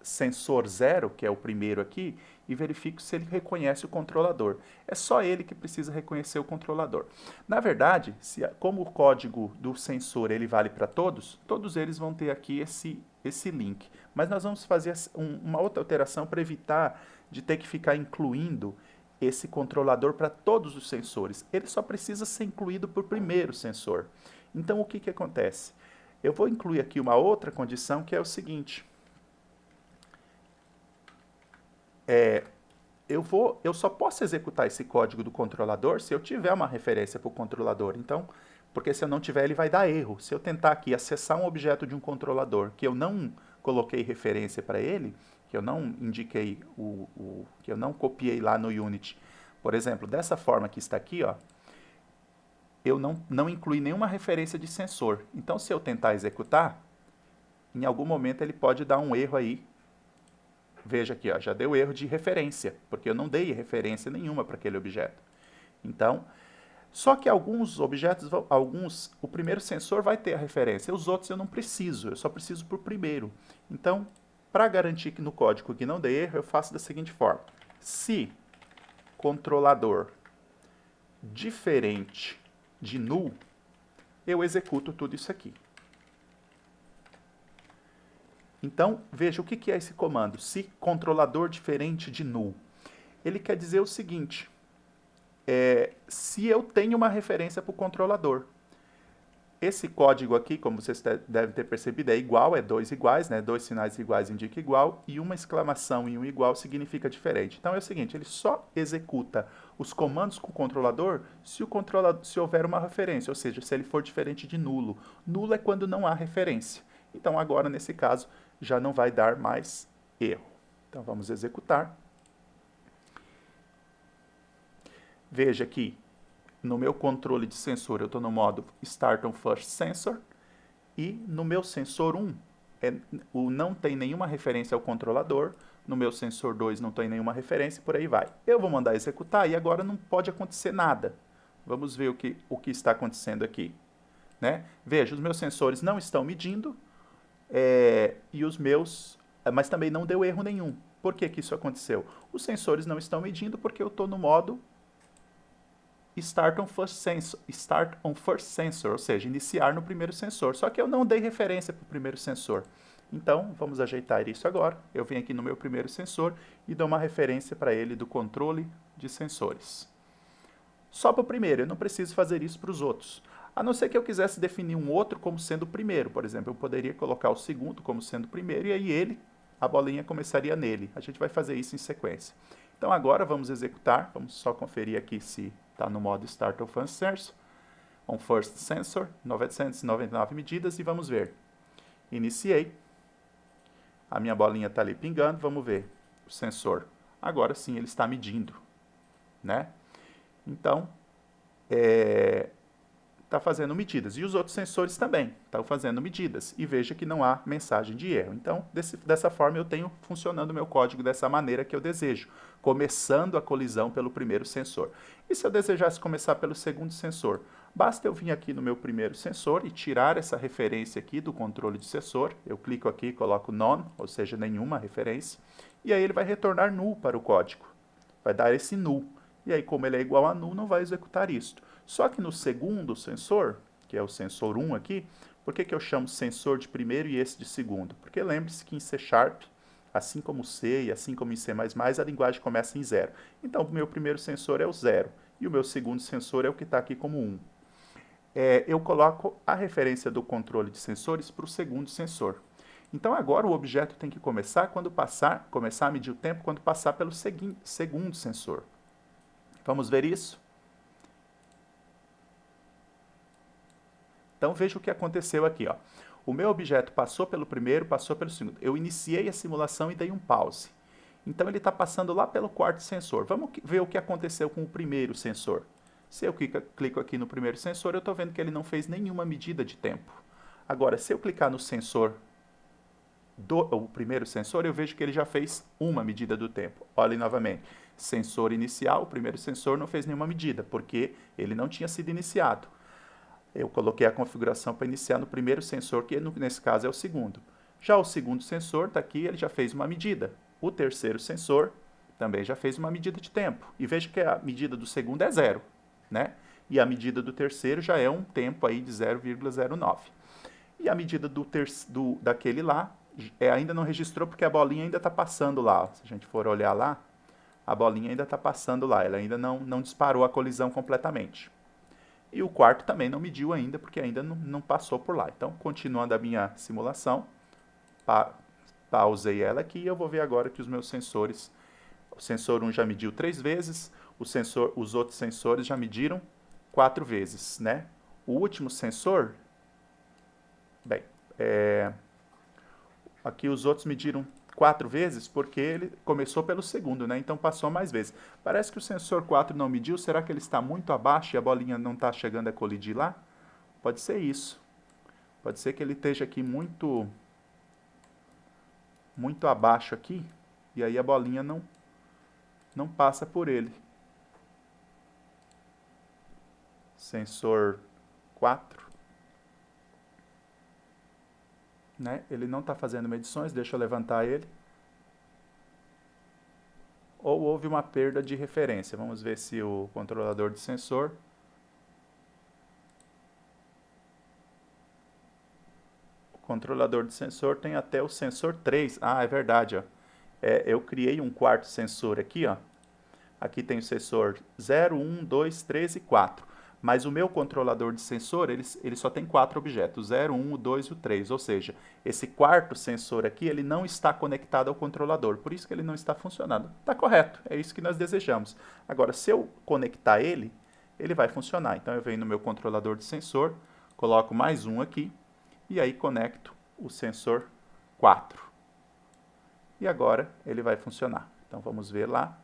sensor 0, que é o primeiro aqui, e verifico se ele reconhece o controlador. É só ele que precisa reconhecer o controlador. Na verdade, como o código do sensor ele vale para todos, todos eles vão ter aqui esse link. Mas nós vamos fazer uma outra alteração para evitar de ter que ficar incluindo esse controlador para todos os sensores. Ele só precisa ser incluído por primeiro sensor. Então, o que acontece? Eu vou incluir aqui uma outra condição, que é o seguinte. Eu só posso executar esse código do controlador se eu tiver uma referência para o controlador. Então, porque se eu não tiver, ele vai dar erro. Se eu tentar aqui acessar um objeto de um controlador que eu não coloquei referência para ele, que eu não indiquei, que eu não copiei lá no Unity, por exemplo, dessa forma que está aqui, ó, eu não incluí nenhuma referência de sensor. Então, se eu tentar executar, em algum momento ele pode dar um erro aí. Veja aqui, ó, já deu erro de referência, porque eu não dei referência nenhuma para aquele objeto. Então, só que alguns objetos, o primeiro sensor vai ter a referência, os outros eu não preciso, eu só preciso por primeiro. Então, para garantir que no código que não dê erro, eu faço da seguinte forma. Se controlador diferente de null, eu executo tudo isso aqui. Então, veja o que é esse comando, se controlador diferente de null. Ele quer dizer o seguinte, se eu tenho uma referência para o controlador. Esse código aqui, como vocês devem ter percebido, é igual, é dois iguais, né? Dois sinais iguais indica igual, e uma exclamação e um igual significa diferente. Então é o seguinte, ele só executa os comandos com o controlador se houver uma referência, ou seja, se ele for diferente de nulo. Nulo é quando não há referência. Então agora, nesse caso, já não vai dar mais erro. Então vamos executar. Veja aqui, no meu controle de sensor, eu estou no modo Start on First Sensor, e no meu sensor 1, não tem nenhuma referência ao controlador, no meu sensor 2 não tem nenhuma referência, por aí vai. Eu vou mandar executar e agora não pode acontecer nada. Vamos ver o que está acontecendo aqui. Né? Veja, os meus sensores não estão medindo, mas também não deu erro nenhum. Por que isso aconteceu? Os sensores não estão medindo porque eu estou no modo Start on First Sensor, ou seja, iniciar no primeiro sensor. Só que eu não dei referência para o primeiro sensor. Então, vamos ajeitar isso agora. Eu venho aqui no meu primeiro sensor e dou uma referência para ele do controle de sensores. Só para o primeiro, eu não preciso fazer isso para os outros. A não ser que eu quisesse definir um outro como sendo o primeiro. Por exemplo, eu poderia colocar o segundo como sendo o primeiro e aí a bolinha começaria nele. A gente vai fazer isso em sequência. Então agora vamos executar, vamos só conferir aqui se está no modo Start of Sensor. On First Sensor, 999 medidas e vamos ver. Iniciei. A minha bolinha está ali pingando, vamos ver o sensor. Agora sim ele está medindo, né? Então, está fazendo medidas. E os outros sensores também estão fazendo medidas. E veja que não há mensagem de erro. Então, dessa forma, eu tenho funcionando o meu código dessa maneira que eu desejo, começando a colisão pelo primeiro sensor. E se eu desejasse começar pelo segundo sensor? Basta eu vir aqui no meu primeiro sensor e tirar essa referência aqui do controle de sensor. Eu clico aqui e coloco none, ou seja, nenhuma referência. E aí ele vai retornar null para o código. Vai dar esse null. E aí, como ele é igual a null, não vai executar isto. Só que no segundo sensor, que é o sensor 1 aqui, por que eu chamo sensor de primeiro e esse de segundo? Porque lembre-se que em C#, assim como C e assim como em C++, a linguagem começa em 0. Então, o meu primeiro sensor é o 0 e o meu segundo sensor é o que está aqui como 1. Eu coloco a referência do controle de sensores para o segundo sensor. Então, agora o objeto tem que começar a medir o tempo quando passar pelo segundo sensor. Vamos ver isso? Então, veja o que aconteceu aqui. Ó. O meu objeto passou pelo primeiro, passou pelo segundo. Eu iniciei a simulação e dei um pause. Então, ele está passando lá pelo quarto sensor. Vamos ver o que aconteceu com o primeiro sensor. Se eu clico aqui no primeiro sensor, eu estou vendo que ele não fez nenhuma medida de tempo. Agora, se eu clicar no sensor o primeiro sensor, eu vejo que ele já fez uma medida do tempo. Olhem novamente. Sensor inicial, o primeiro sensor não fez nenhuma medida, porque ele não tinha sido iniciado. Eu coloquei a configuração para iniciar no primeiro sensor, que nesse caso é o segundo. Já o segundo sensor está aqui, ele já fez uma medida. O terceiro sensor também já fez uma medida de tempo. E veja que a medida do segundo é 0, né? E a medida do terceiro já é um tempo aí de 0,09. E a medida daquele lá ainda não registrou porque a bolinha ainda está passando lá. Se a gente for olhar lá, a bolinha ainda está passando lá. Ela ainda não disparou a colisão completamente. E o quarto também não mediu ainda, porque ainda não passou por lá. Então, continuando a minha simulação, pausei ela aqui e eu vou ver agora que os meus sensores, o sensor 1 já mediu 3 vezes, os outros sensores já mediram 4 vezes, né? O último sensor, bem, aqui os outros mediram 4 vezes porque ele começou pelo segundo, né? Então passou mais vezes. Parece que o sensor 4 não mediu. Será que ele está muito abaixo e a bolinha não está chegando a colidir lá? Pode ser isso. Pode ser que ele esteja aqui muito abaixo aqui e aí a bolinha não passa por ele. Sensor 4. Né? Ele não está fazendo medições, deixa eu levantar ele. Ou houve uma perda de referência. Vamos ver se o controlador de sensor... O controlador de sensor tem até o sensor 3. Ah, é verdade. Ó. Eu criei um quarto sensor aqui. Ó. Aqui tem o sensor 0, 1, 2, 3 e 4. Mas o meu controlador de sensor, ele só tem 4 objetos, o 0, 1, o 2 e o 3. Ou seja, esse quarto sensor aqui, ele não está conectado ao controlador. Por isso que ele não está funcionando. Está correto, é isso que nós desejamos. Agora, se eu conectar ele, ele vai funcionar. Então, eu venho no meu controlador de sensor, coloco mais um aqui, e aí conecto o sensor 4. E agora, ele vai funcionar. Então, vamos ver lá.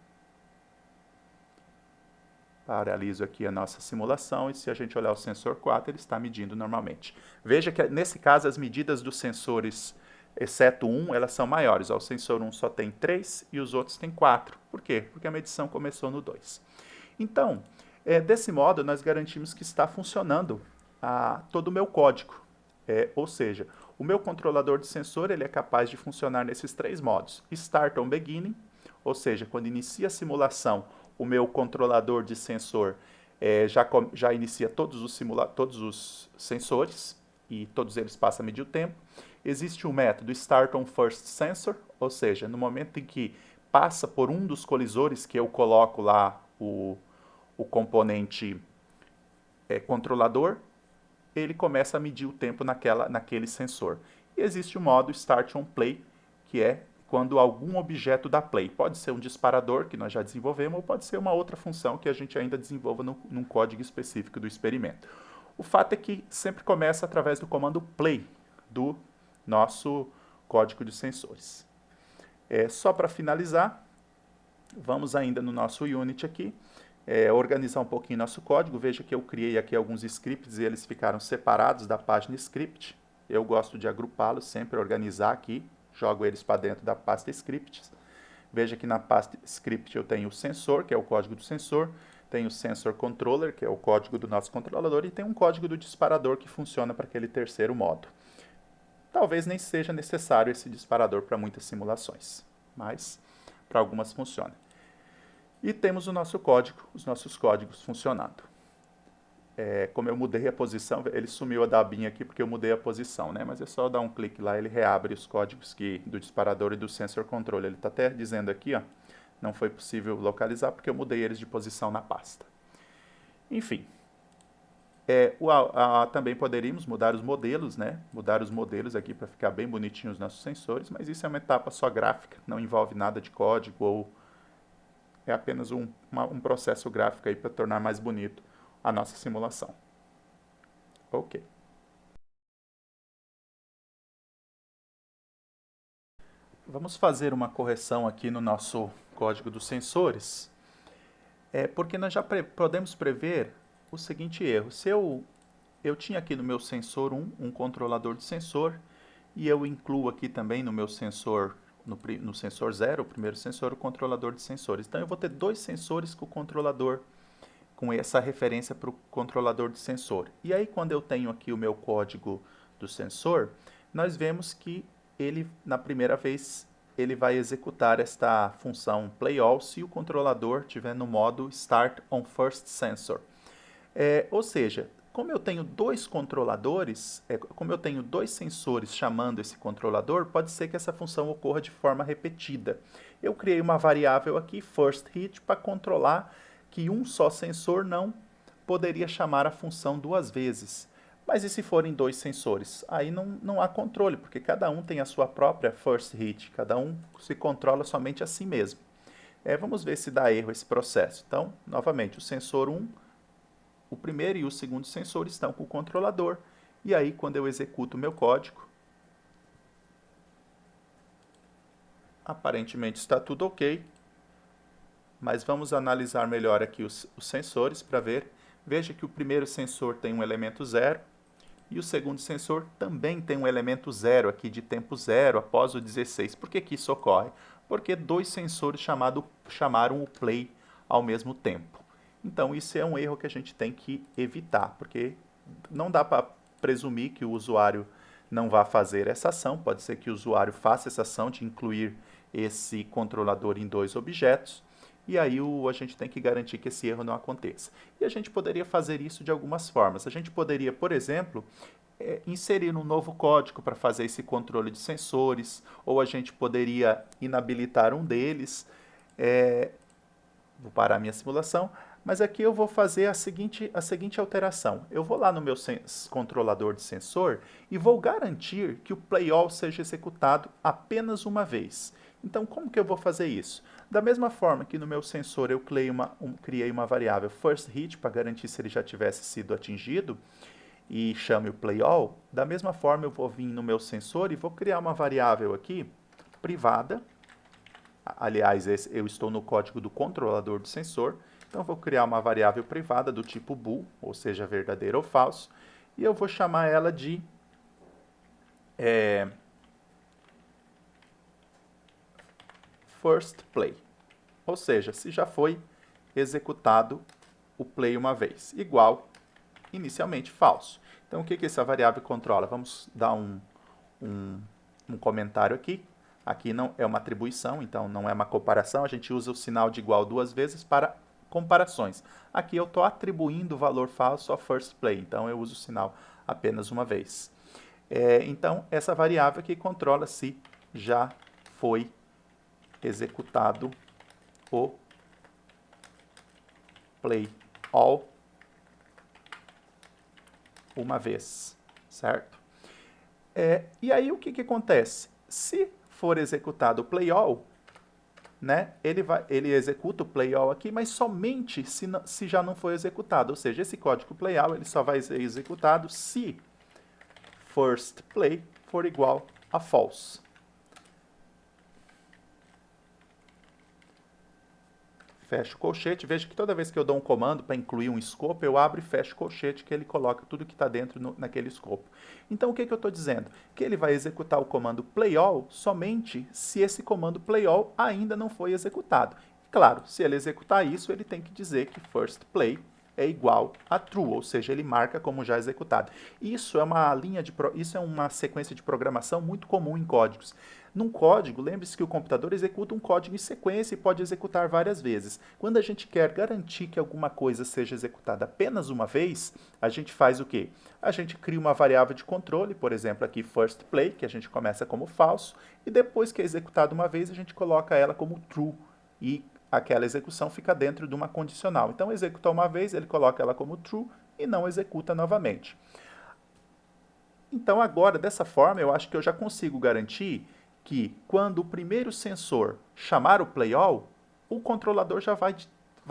Paraliso aqui a nossa simulação e se a gente olhar o sensor 4, ele está medindo normalmente. Veja que nesse caso as medidas dos sensores, exceto 1, elas são maiores. Ó, o sensor 1 só tem 3 e os outros têm 4. Por quê? Porque a medição começou no 2. Então, desse modo, nós garantimos que está funcionando todo o meu código. Ou seja, o meu controlador de sensor ele é capaz de funcionar nesses 3 modos. Start on Beginning, ou seja, quando inicia a simulação, o meu controlador de sensor já inicia todos os sensores. e todos eles passam a medir o tempo. Existe o método Start on First Sensor, ou seja, no momento em que passa por um dos colisores que eu coloco lá o componente controlador, ele começa a medir o tempo naquele sensor. E existe o modo Start on Play, que é quando algum objeto dá play. Pode ser um disparador, que nós já desenvolvemos, ou pode ser uma outra função que a gente ainda desenvolva num código específico do experimento. O fato é que sempre começa através do comando play do nosso código de sensores. Só para finalizar, vamos ainda no nosso Unity aqui, organizar um pouquinho nosso código. Veja que eu criei aqui alguns scripts e eles ficaram separados da página script. Eu gosto de agrupá-los, sempre organizar aqui, jogo eles para dentro da pasta scripts. Veja que na pasta script eu tenho o sensor, que é o código do sensor, tenho o sensor controller, que é o código do nosso controlador, e tem um código do disparador que funciona para aquele terceiro modo. Talvez nem seja necessário esse disparador para muitas simulações, mas para algumas funciona. E temos o nosso código, os nossos códigos funcionando. Como eu mudei a posição, ele sumiu a dabinha aqui porque eu mudei a posição, né? Mas é só dar um clique lá, ele reabre os códigos do disparador e do sensor controle. Ele está até dizendo aqui, ó, não foi possível localizar porque eu mudei eles de posição na pasta. Enfim, também poderíamos mudar os modelos, né? Mudar os modelos aqui para ficar bem bonitinho os nossos sensores, mas isso é uma etapa só gráfica, não envolve nada de código ou é apenas um processo gráfico aí para tornar mais bonito a nossa simulação. Ok. Vamos fazer uma correção aqui no nosso código dos sensores, porque nós já podemos prever o seguinte erro. Se eu tinha aqui no meu sensor 1 um controlador de sensor, e eu incluo aqui também no meu sensor, no sensor 0, o primeiro sensor, o controlador de sensores. Então eu vou ter dois sensores com o controlador, com essa referência para o controlador de sensor. E aí quando eu tenho aqui o meu código do sensor, nós vemos que ele, na primeira vez, ele vai executar esta função playAll se o controlador estiver no modo Start on First Sensor. Ou seja, como eu tenho dois controladores, como eu tenho dois sensores chamando esse controlador, pode ser que essa função ocorra de forma repetida. Eu criei uma variável aqui, firstHit, para controlar que um só sensor não poderia chamar a função duas vezes. Mas e se forem dois sensores? Aí não há controle, porque cada um tem a sua própria firstHit, cada um se controla somente a si mesmo. Vamos ver se dá erro esse processo. Então, novamente, o sensor 1, o primeiro e o segundo sensor estão com o controlador. E aí, quando eu executo o meu código, aparentemente está tudo ok. Mas vamos analisar melhor aqui os sensores para ver. Veja que o primeiro sensor tem um elemento 0 e o segundo sensor também tem um elemento 0 aqui de tempo 0 após o 16. Por que isso ocorre? Porque dois sensores chamaram o play ao mesmo tempo. Então isso é um erro que a gente tem que evitar, porque não dá para presumir que o usuário não vá fazer essa ação. Pode ser que o usuário faça essa ação de incluir esse controlador em dois objetos. E aí a gente tem que garantir que esse erro não aconteça. E a gente poderia fazer isso de algumas formas. A gente poderia, por exemplo, inserir um novo código para fazer esse controle de sensores, ou a gente poderia inabilitar um deles. Vou parar a minha simulação, mas aqui eu vou fazer a seguinte alteração. Eu vou lá no meu controlador de sensor e vou garantir que o playAll seja executado apenas uma vez. Então, como que eu vou fazer isso? Da mesma forma que no meu sensor eu criei uma variável firstHit para garantir se ele já tivesse sido atingido e chame o playAll, da mesma forma eu vou vir no meu sensor e vou criar uma variável aqui privada. Aliás, eu estou no código do controlador do sensor, então vou criar uma variável privada do tipo bool, ou seja, verdadeiro ou falso, e eu vou chamar ela de first play, ou seja, se já foi executado o play uma vez, igual inicialmente falso. Então, o que essa variável controla? Vamos dar um comentário aqui. Aqui não é uma atribuição, então não é uma comparação. A gente usa o sinal de igual duas vezes para comparações. Aqui eu estou atribuindo o valor falso ao first play, então eu uso o sinal apenas uma vez. Então, essa variável aqui controla se já foi executado o play all uma vez, certo? E aí o que acontece? Se for executado o play all, né, ele executa o play all aqui, mas somente se já não foi executado. Ou seja, esse código play all ele só vai ser executado se first play for igual a false. Fecho o colchete. Veja que toda vez que eu dou um comando para incluir um escopo, eu abro e fecho o colchete, que ele coloca tudo que está dentro naquele escopo. Então, o que eu estou dizendo? Que ele vai executar o comando playAll somente se esse comando playAll ainda não foi executado. Claro, se ele executar isso, ele tem que dizer que first play é igual a true, ou seja, ele marca como já executado. Isso é uma sequência de programação muito comum em códigos. Num código, lembre-se que o computador executa um código em sequência e pode executar várias vezes. Quando a gente quer garantir que alguma coisa seja executada apenas uma vez, a gente faz o quê? A gente cria uma variável de controle, por exemplo, aqui first play, que a gente começa como falso, e depois que é executado uma vez, a gente coloca ela como true. E aquela execução fica dentro de uma condicional. Então, executou uma vez, ele coloca ela como true e não executa novamente. Então, agora, dessa forma, eu acho que eu já consigo garantir que quando o primeiro sensor chamar o playAll, o controlador já vai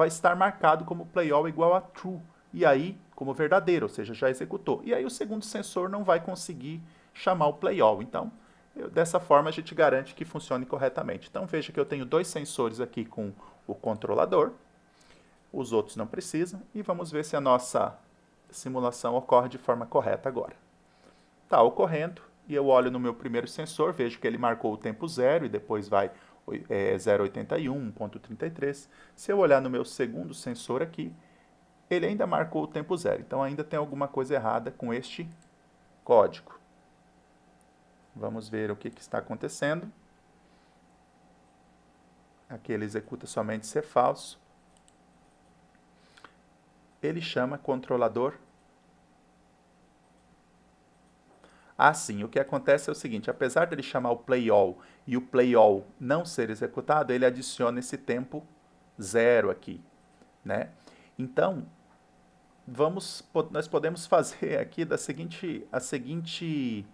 estar marcado como playAll igual a true, e aí como verdadeiro, ou seja, já executou. E aí o segundo sensor não vai conseguir chamar o playAll. Então, dessa forma a gente garante que funcione corretamente. Então veja que eu tenho dois sensores aqui com o controlador, os outros não precisam, e vamos ver se a nossa simulação ocorre de forma correta agora. Está ocorrendo, e eu olho no meu primeiro sensor, vejo que ele marcou o tempo 0 e depois vai 0,81, 1,33. Se eu olhar no meu segundo sensor aqui, ele ainda marcou o tempo 0. Então ainda tem alguma coisa errada com este código. Vamos ver o que está acontecendo. Aqui ele executa somente se falso. Ele chama controlador. Sim, o que acontece é o seguinte, apesar dele chamar o playAll e o playAll não ser executado, ele adiciona esse tempo 0 aqui, né? Então, nós podemos fazer aqui a seguinte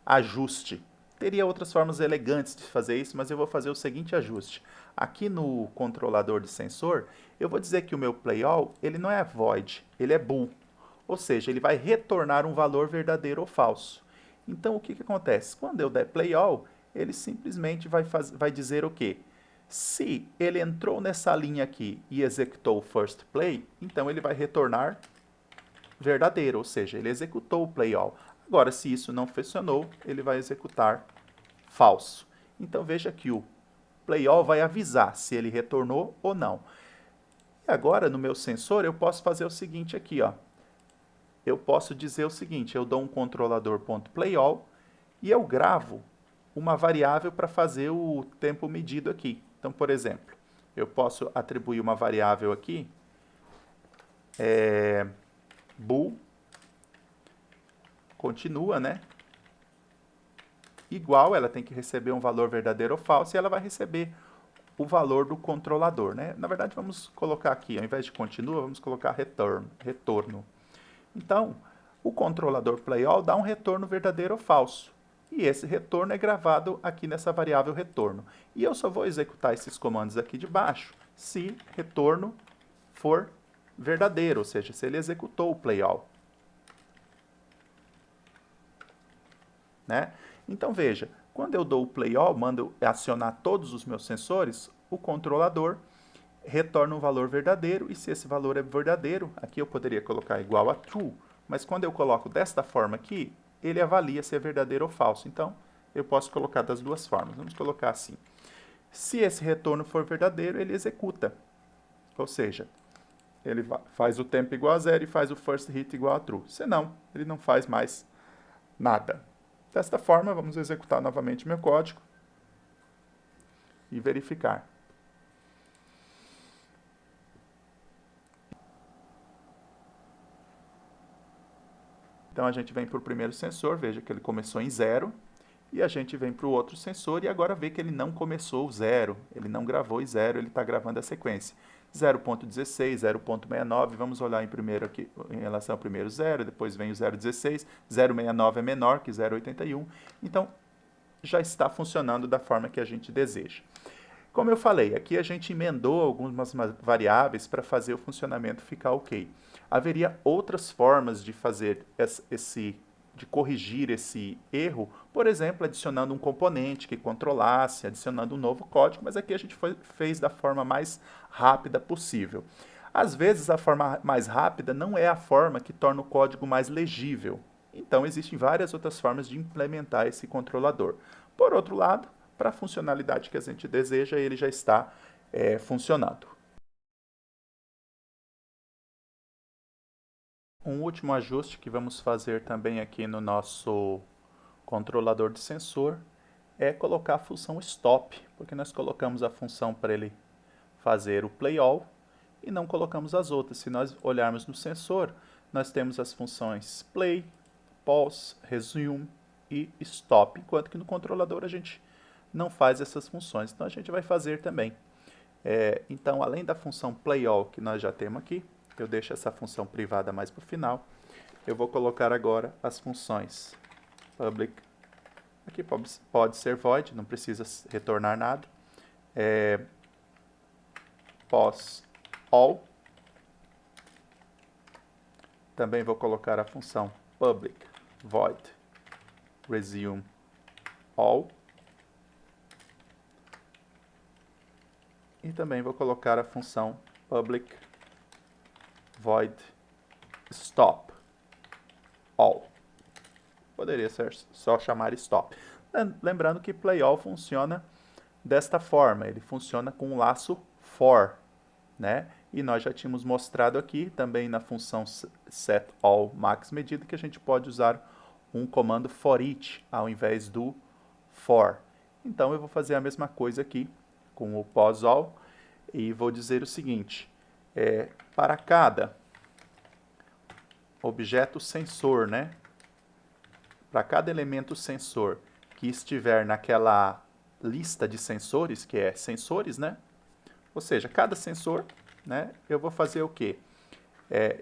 ajuste. Teria outras formas elegantes de fazer isso, mas eu vou fazer o seguinte ajuste. Aqui no controlador de sensor, eu vou dizer que o meu playAll, ele não é void, ele é bool. Ou seja, ele vai retornar um valor verdadeiro ou falso. Então, o que acontece? Quando eu der playAll, ele simplesmente vai dizer o quê? Se ele entrou nessa linha aqui e executou o first play, então ele vai retornar verdadeiro, ou seja, ele executou o playAll. Agora, se isso não funcionou, ele vai executar falso. Então veja que o playAll vai avisar se ele retornou ou não. E agora, no meu sensor, eu posso fazer o seguinte aqui, ó. Eu posso dizer o seguinte, eu dou um controlador.playAll e eu gravo uma variável para fazer o tempo medido aqui. Então, por exemplo, eu posso atribuir uma variável aqui, bool, continua, né? Igual, ela tem que receber um valor verdadeiro ou falso, e ela vai receber o valor do controlador, né? Na verdade, vamos colocar aqui, ao invés de continua, vamos colocar retorno. Então, o controlador playAll dá um retorno verdadeiro ou falso. E esse retorno é gravado aqui nessa variável retorno. E eu só vou executar esses comandos aqui de baixo se retorno for verdadeiro, ou seja, se ele executou o playAll. Né? Então veja, quando eu dou o playAll, mando acionar todos os meus sensores, o controlador retorna um valor verdadeiro, e se esse valor é verdadeiro, aqui eu poderia colocar igual a true, mas quando eu coloco desta forma aqui, ele avalia se é verdadeiro ou falso. Então, eu posso colocar das duas formas. Vamos colocar assim. Se esse retorno for verdadeiro, ele executa. Ou seja, ele faz o tempo igual a 0 e faz o first hit igual a true. Se não, ele não faz mais nada. Desta forma, vamos executar novamente meu código e verificar. Então, a gente vem para o primeiro sensor, veja que ele começou em 0, e a gente vem para o outro sensor e agora vê que ele não começou o 0, ele não gravou em 0, ele está gravando a sequência. 0.16, 0.69, vamos olhar em primeiro aqui, em relação ao primeiro 0, depois vem o 0.16, 0.69 é menor que 0.81, então já está funcionando da forma que a gente deseja. Como eu falei, aqui a gente emendou algumas variáveis para fazer o funcionamento ficar ok. Haveria outras formas de fazer de corrigir esse erro, por exemplo, adicionando um componente que controlasse, adicionando um novo código, mas aqui a gente fez da forma mais rápida possível. Às vezes, a forma mais rápida não é a forma que torna o código mais legível. Então, existem várias outras formas de implementar esse controlador. Por outro lado, para a funcionalidade que a gente deseja, ele já está funcionando. Um último ajuste que vamos fazer também aqui no nosso controlador de sensor é colocar a função stop, porque nós colocamos a função para ele fazer o play all e não colocamos as outras. Se nós olharmos no sensor, nós temos as funções play, pause, resume e stop, enquanto que no controlador a gente não faz essas funções. Então a gente vai fazer também. Então, além da função play all que nós já temos aqui, eu deixo essa função privada mais para o final. Eu vou colocar agora as funções public. Aqui pode ser void, não precisa retornar nada. Pause all. Também vou colocar a função public void resume all. E também vou colocar a função public void stop all. Poderia ser só chamar stop. Lembrando que play all funciona desta forma, ele funciona com um laço for, né? E nós já tínhamos mostrado aqui também na função set all max medida que a gente pode usar um comando for each ao invés do for. Então eu vou fazer a mesma coisa aqui com o pause all e vou dizer o seguinte: para cada objeto sensor, né? Para cada elemento sensor que estiver naquela lista de sensores, que é sensores, né? Ou seja, cada sensor, né? Eu vou fazer o quê?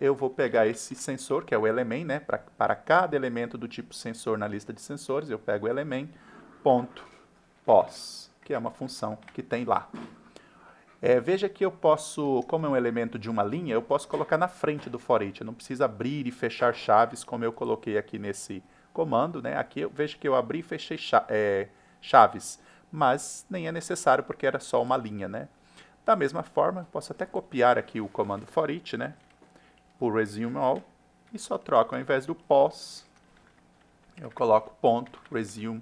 Eu vou pegar esse sensor, que é o element, né? Para cada elemento do tipo sensor na lista de sensores, eu pego o element.pos, que é uma função que tem lá. Veja que eu posso, como é um elemento de uma linha, eu posso colocar na frente do for each. Eu não preciso abrir e fechar chaves, como eu coloquei aqui nesse comando, né? Aqui veja que eu abri e fechei chaves, mas nem é necessário porque era só uma linha, né? Da mesma forma, posso até copiar aqui o comando for each, né? Por resume all, e só troco, ao invés do pos, eu coloco ponto resume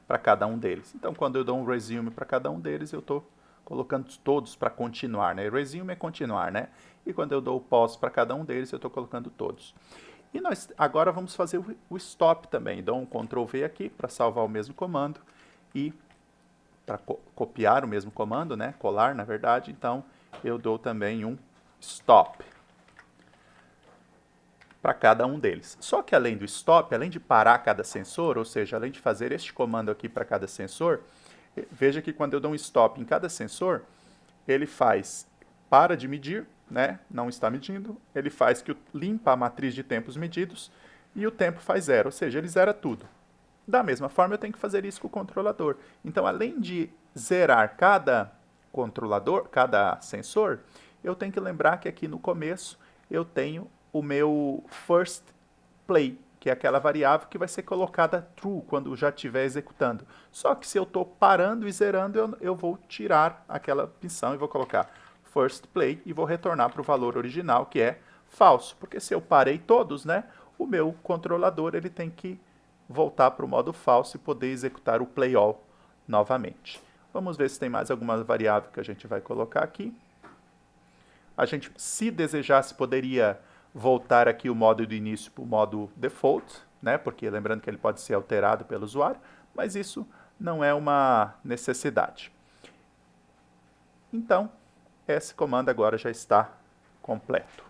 para cada um deles. Então, quando eu dou um resume para cada um deles, eu estou colocando todos para continuar, né? Resume é continuar, né? E quando eu dou o pause para cada um deles, eu estou colocando todos. E nós agora vamos fazer o stop também. Dou um Ctrl V aqui para salvar o mesmo comando e para copiar o mesmo comando, né? Colar, na verdade. Então, eu dou também um stop para cada um deles. Só que além do stop, além de parar cada sensor, ou seja, além de fazer este comando aqui para cada sensor, veja que quando eu dou um stop em cada sensor, ele para de medir, né? Não está medindo, ele faz que limpa a matriz de tempos medidos e o tempo faz 0, ou seja, ele zera tudo. Da mesma forma, eu tenho que fazer isso com o controlador. Então, além de zerar cada controlador, cada sensor, eu tenho que lembrar que aqui no começo eu tenho o meu first play, que é aquela variável que vai ser colocada true quando já estiver executando. Só que se eu estou parando e zerando, eu vou tirar aquela opção e vou colocar first play e vou retornar para o valor original, que é falso. Porque se eu parei todos, né, o meu controlador ele tem que voltar para o modo falso e poder executar o play all novamente. Vamos ver se tem mais alguma variável que a gente vai colocar aqui. A gente, se desejasse, poderia voltar aqui o modo do início para o modo default, né? Porque lembrando que ele pode ser alterado pelo usuário, mas isso não é uma necessidade. Então, esse comando agora já está completo.